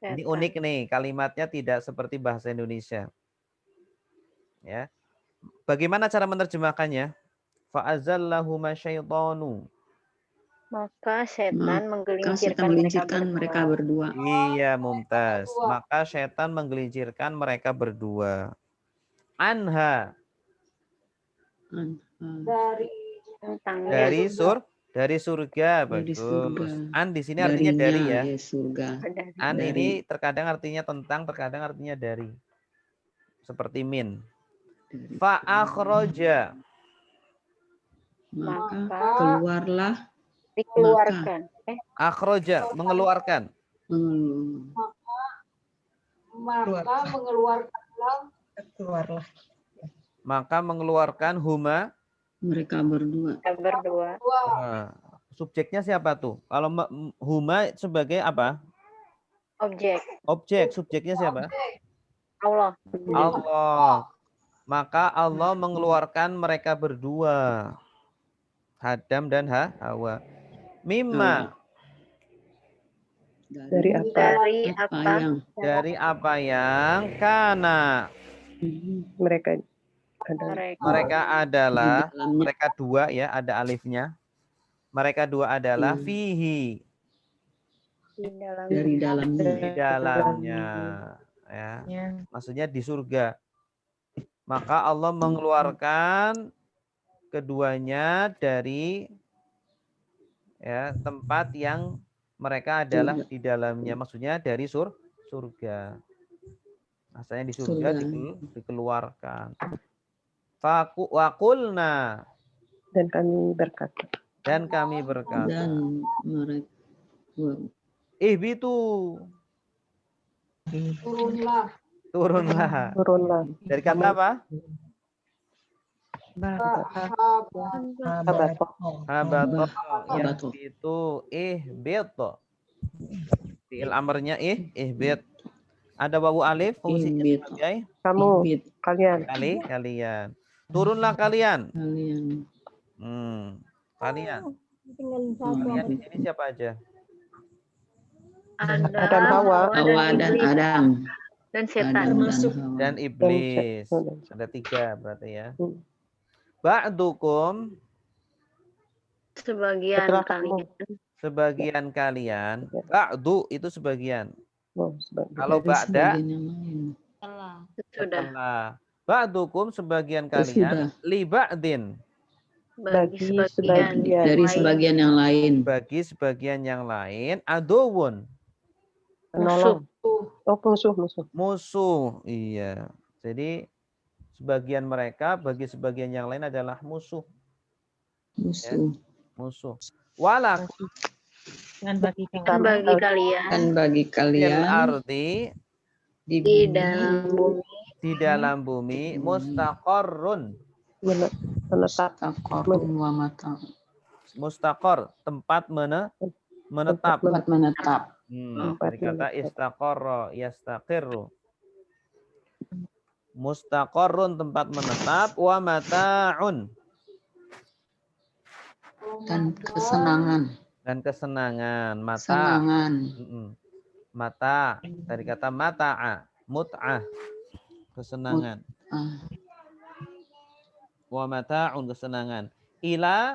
Ini unik nih, kalimatnya tidak seperti bahasa Indonesia. Ya. Bagaimana cara menerjemahkannya? Fa'azallahuma syaitanu. Maka setan menggelincirkan mereka berdua. Iya, mumtaz. Maka setan menggelincirkan mereka berdua. Anha. Dari surga. Bagus. An di sini artinya dari ya. Surga. An ini terkadang artinya tentang, terkadang artinya dari. Seperti min. Fa akhraja. Maka keluarlah. Dikeluarkan. Akhraja, mengeluarkan. Maka mengeluarkanlah. Keluarlah. Maka mengeluarkan huma. Mereka berdua. Nah, subjeknya siapa tuh? Kalau huma sebagai apa? Objek. Objek, subjeknya siapa? Allah. Allah. Maka Allah mengeluarkan mereka berdua. Adam dan Hawa. Mimma. Dari apa? Dari apa yang kana. Mereka adalah mereka dua ya, ada alifnya. Mereka dua adalah fihi. Dari dalamnya. Di dalamnya. Ya. Maksudnya di surga. Maka Allah mengeluarkan keduanya dari ya, tempat yang mereka adalah di dalamnya. Maksudnya dari surga. Asalnya di surga dikeluarkan. Wakulna. Dan kami berkata. Dan kami berkata. Dan mereka. Ihbitu. Turunlah. Dari kata apa? Habato. Itu ihbito. Fi'il amrnya ihbit. Ada wawu alif fungsinya sebagai kamu, kalian. Kalian. Turunlah kalian. Kalian. Kalian di sini siapa aja? Adam, Hawa dan Adam. Dan setan. Dan iblis. Ada 3 berarti ya. Ba'dukum. Sebagian kalian. Ba'du itu sebagian. Kalau ba'da setelah. Ba'dukum sebagian kalian. Li ba'din. Dari sebagian yang lain. Bagi sebagian yang lain. Aduwun. Penolong. Musuh. Iya. Jadi sebagian mereka bagi sebagian yang lain adalah musuh. Ya, musuh. Walakum. Dan bagi kalian. Ardi. Di dalam bumi. Di dalam bumi. Mustaqarrun. Mustaqor. Tempat menetap. Dari kata istaqarra yastaqirru. Mustaqarrun tempat menetap, wa mata'un dan kesenangan. Mata. Mata dari kata mata'a, mut'ah, kesenangan. Wa mata'un kesenangan. Ila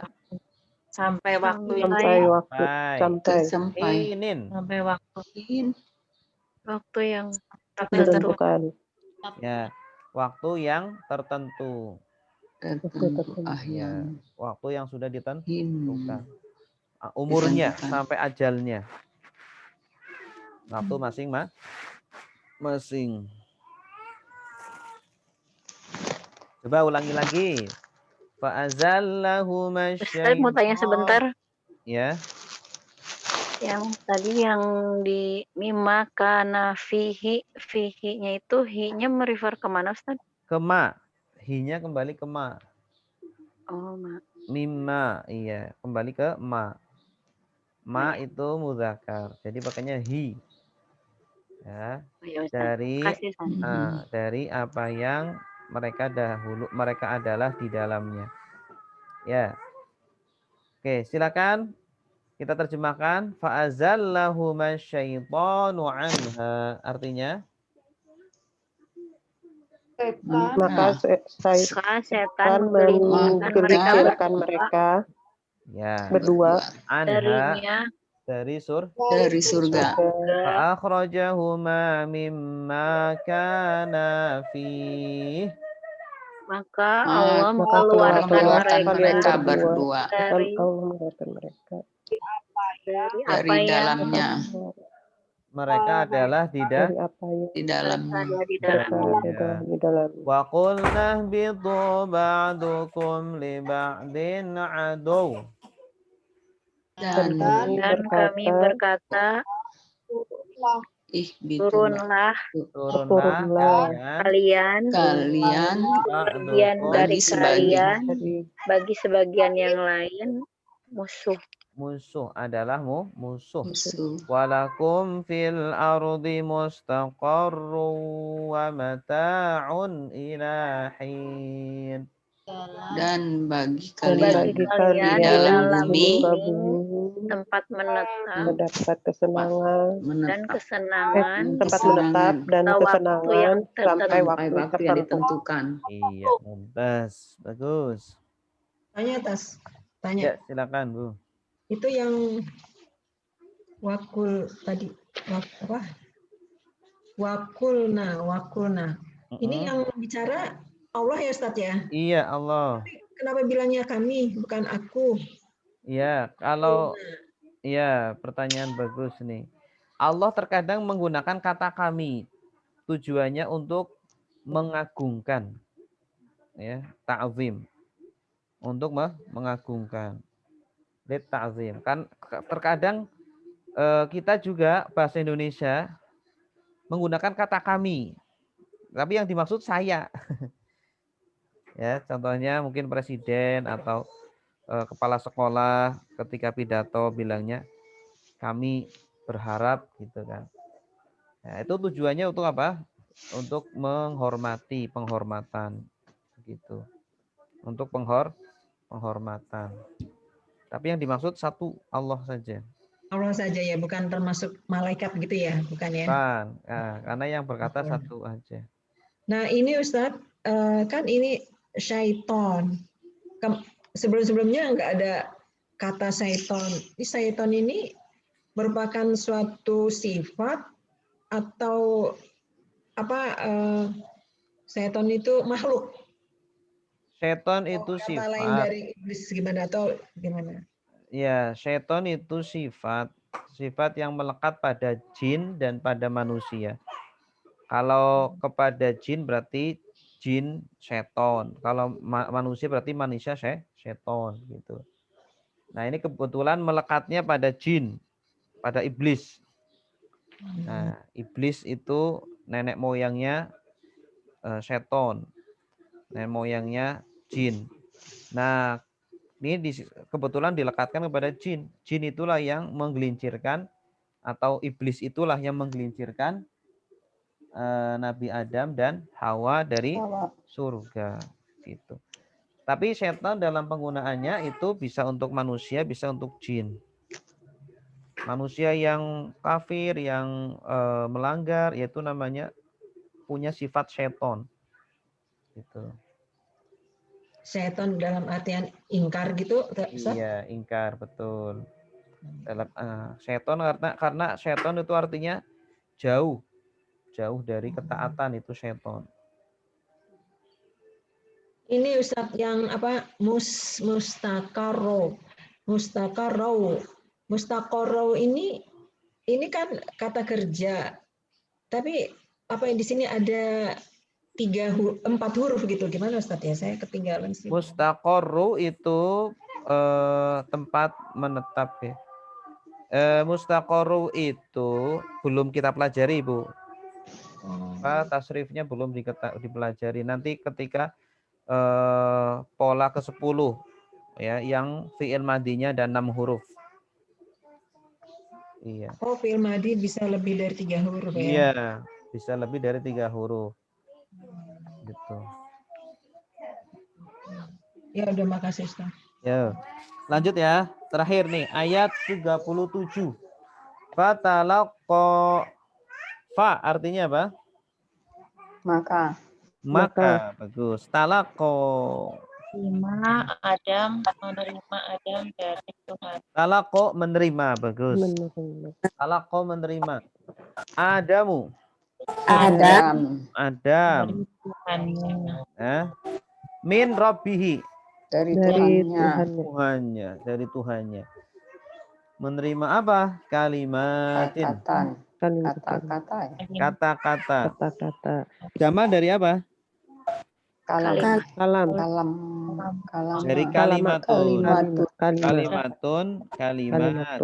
sampai waktu yang ditentukan. Ya, waktu yang tertentu. Ya, waktu yang sudah ditentukan. Umurnya sampai ajalnya. Waktu masing-masing. Coba ulangi lagi. Fa'azallahu Ustaz mau tanya sebentar. Ya. Yang tadi yang di mimma kana fihi, fihi-nya itu hi-nya merefer kemana Ustaz? Ke ma. Hi-nya kembali ke ma. Oh, ma. Mimma, iya, kembali ke ma. Ma itu muzakkar. Jadi pakainya hi. Ya. Oh, ya Ustaz. Dari Makasih, Ustaz. dari apa yang mereka adalah di dalamnya. Ya. Oke, silakan kita terjemahkan. Fa'azallahuma syaitanu anha. Artinya? Maka setan menggelincirkan mereka Ya. berdua Anha dari surga. Fa'akhrajahuma mimma kana fih. Maka Allah mengeluarkan mereka berdua dari dari dalamnya. Mereka adalah di dalamnya. Wa qulna bidu ba'dukum li ba'din adu. Dan kami berkata, turunlah kalian dari kalian bagi sebagian yang lain musuh adalah musuh. Walakum fil ardi mustaqarru wa mata'un ila hin. Dan bagi kalian di dalam bumi tempat menetap mendapat kesenangan tempat menetap dan kesenangan sampai waktu yang ditentukan. Iya, mumtaz. Bagus. Tanya. Ya, silakan, Bu. Itu yang wakul tadi apa? Wakulna. Ini yang bicara Allah ya Ustaz ya? Iya, Allah. Tapi kenapa bilangnya kami bukan aku? Iya, kalau pertanyaan bagus nih. Allah terkadang menggunakan kata kami. Tujuannya untuk mengagungkan. Ya, ta'zim. Untuk mengagungkan. Ta'zim. Kan terkadang kita juga bahasa Indonesia menggunakan kata kami. Tapi yang dimaksud saya. Ya, contohnya mungkin presiden atau kepala sekolah ketika pidato bilangnya kami berharap gitu kan. Nah, itu tujuannya untuk apa? Untuk menghormati, penghormatan gitu. Untuk penghormatan. Tapi yang dimaksud satu Allah saja. Allah saja ya, bukan termasuk malaikat gitu ya, bukan ya? Bukan, karena yang berkata satu aja. Nah ini Ustadz, kan ini syaiton. Sebelum-sebelumnya nggak ada kata syaiton. Syaiton ini merupakan suatu sifat atau apa? Syaiton itu makhluk. Syaiton itu sifat. Lain dari iblis gimana atau gimana? Ya, syaiton itu sifat yang melekat pada jin dan pada manusia. Kalau kepada jin berarti jin seton. Kalau manusia berarti manusia seton gitu. Nah, ini kebetulan melekatnya pada jin, pada iblis. Nah, iblis itu nenek moyangnya seton. Nenek moyangnya jin. Nah, ini kebetulan dilekatkan kepada jin. Jin itulah yang menggelincirkan atau iblis itulah yang menggelincirkan Nabi Adam dan Hawa dari surga gitu. Tapi setan dalam penggunaannya itu bisa untuk manusia, bisa untuk jin. Manusia yang kafir, yang melanggar, yaitu namanya punya sifat seton. Gitu. Setan dalam artian ingkar gitu? Iya, ingkar betul. Dalam seton karena seton itu artinya jauh dari ketaatan, itu seton. Ini Ustadz yang apa mustaqarro ini kan kata kerja, tapi apa yang di sini ada 4 huruf gitu, gimana Ustadz ya? Saya ketinggalan sih. Mustaqarru itu tempat menetap ya. Mustaqarru itu belum kita pelajari, Bu. Tasrifnya belum dipelajari. Nanti ketika pola ke-10 ya, yang fi'il madinya dan 6 huruf. Iya. Oh, fi'il madi bisa lebih dari 3 huruf ya? Iya, bisa lebih dari 3 huruf. Gitu. Ya udah, makasih Ustaz. Ya. Lanjut ya. Terakhir nih, ayat 37. Fatalaqqa. Fa artinya apa? Maka. Bagus. Talaqqa. Adam menerima Adam dari Tuhan. Talaqqa menerima. Bagus. Talaqqa menerima. Adamu. Adam. Min rabbihi. Dari Tuhannya. Menerima apa? Kalimatin. Kata-kata. Jama dari apa? Kalam. Dari kalimatun. Kalimat.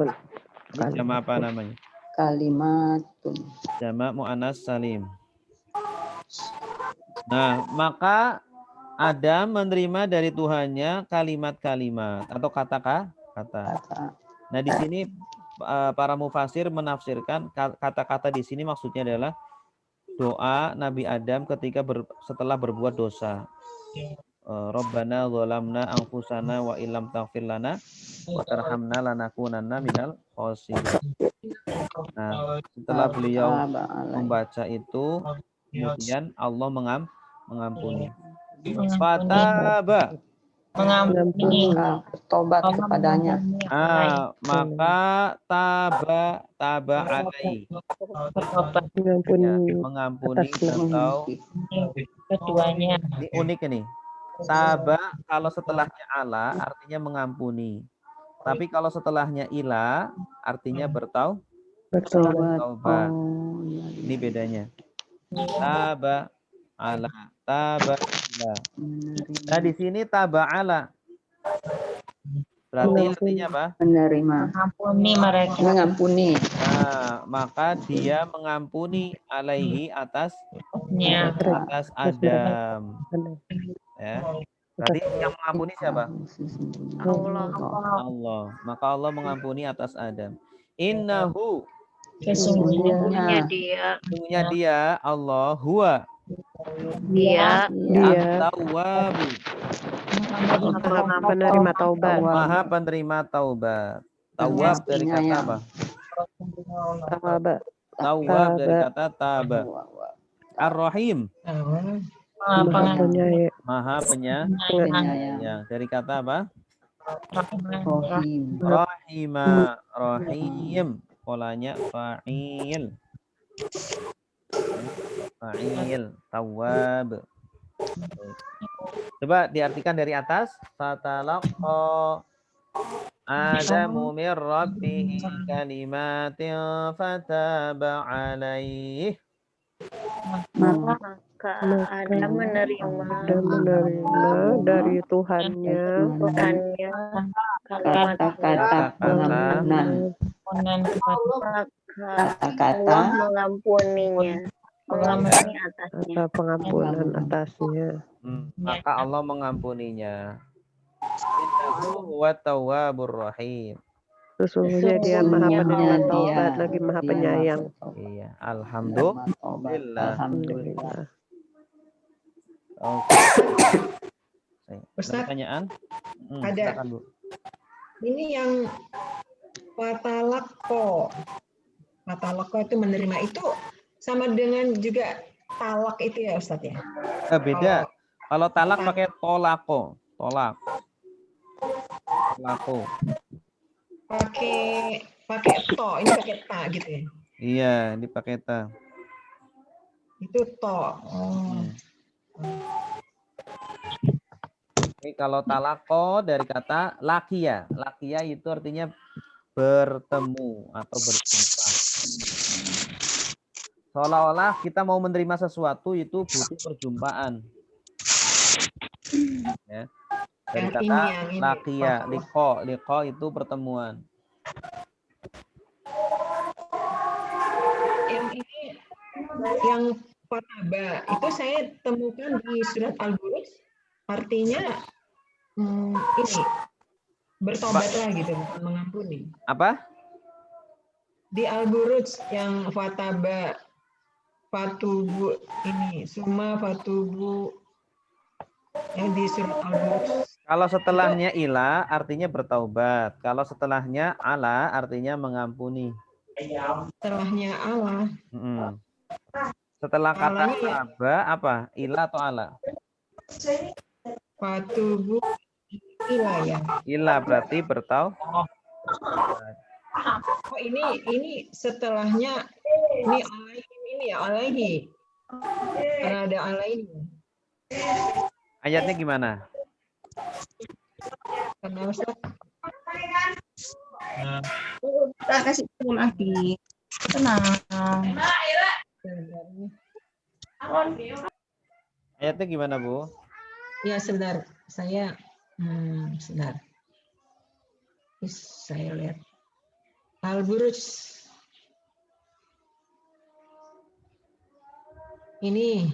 Ini jama apa namanya? Kalimatun. Jama mu'annas salim. Nah, maka Adam menerima dari Tuhannya kalimat-kalimat atau kata-kata. Nah, di sini para mufasir menafsirkan kata-kata di sini maksudnya adalah doa Nabi Adam ketika setelah berbuat dosa. Rabbana zalamna anfusana wa illam taghfir lana wa tarhamna lanakunanna minal khasirin. Nah, setelah beliau membaca itu, kemudian Allah mengampuni. Fataba. Mengampuni. Bertobat kepadanya. Maka taba alai. Mengampuni atau keduanya. ini unik ini. Taba kalau setelahnya ala artinya mengampuni. Tapi kalau setelahnya ila artinya bertaubat. Ini bedanya. Taba ala, taba ila. Nah, di sini taba ala. Berarti artinya apa? Menerima. Mengampuni mereka. Mengampuni. Nah, maka dia mengampuni alaihi atas Adam. Ya. Berarti yang mengampuni siapa? Allah. Maka Allah mengampuni atas Adam. Innahu. Sesungguhnya dia Allah huwa. Dia At-Tawwabu. Penerima taubat. Maha penerima taubat. Tawab dari kata apa? Tawab dari kata taba. Ar-Rahim. Maha penyayang. Dari kata apa? Rahim. Polanya fa'il. Tawab. Coba diartikan dari atas. Fatalaqqa Adamu min rabbihi kalimatin fataba alaih. Maka Adam menerima dari Tuhannya kata-kata pengampunan. Allah mengampuninya. Pengampunan atasnya. Maka Allah mengampuninya. Innahu huwa tawwabur rahim. Sesungguhnya dia maha penerima taubat lagi maha penyayang. Iya, alhamdulillah. Oke. Ustaz, pertanyaan? Ada. Ini yang fatalaqqa. Fatalaqqa itu menerima, itu sama dengan juga talak itu ya Ustaz ya? Beda. Kalau talak pakai tolako. Pakai to, ini pakai ta gitu ya? Iya, ini pakai ta. Itu to. Ini kalau talako dari kata lakia. Lakia itu artinya bertemu atau berjumpa. Seolah-olah kita mau menerima sesuatu itu butuh perjumpaan. Ya. Dari kata lakia, liko itu pertemuan. Yang fataba itu saya temukan di surat Al-Buruj, artinya ini bertobatlah gitu, bukan mengampuni. Apa? Di Al-Buruj yang fataba, fatubu ini, summa fatubu yang di surat Al-Buruj. Kalau setelahnya ila artinya bertaubat. Kalau setelahnya ala artinya mengampuni. Setelahnya Allah. Setelah kata Alanya ya. aba apa? Ila atau ala? Fatubu ila ya. Ila berarti bertaubat. Oh ini setelahnya ini alaihi ini ya alaihi. Karena ada alaihi. Ayatnya gimana? Karena Ustaz. Kita kasih tahu lagi. Tenang. Ayatnya gimana, Bu? Ya, sebentar. Saya sebentar. Saya lihat. Al-Buruj. Ini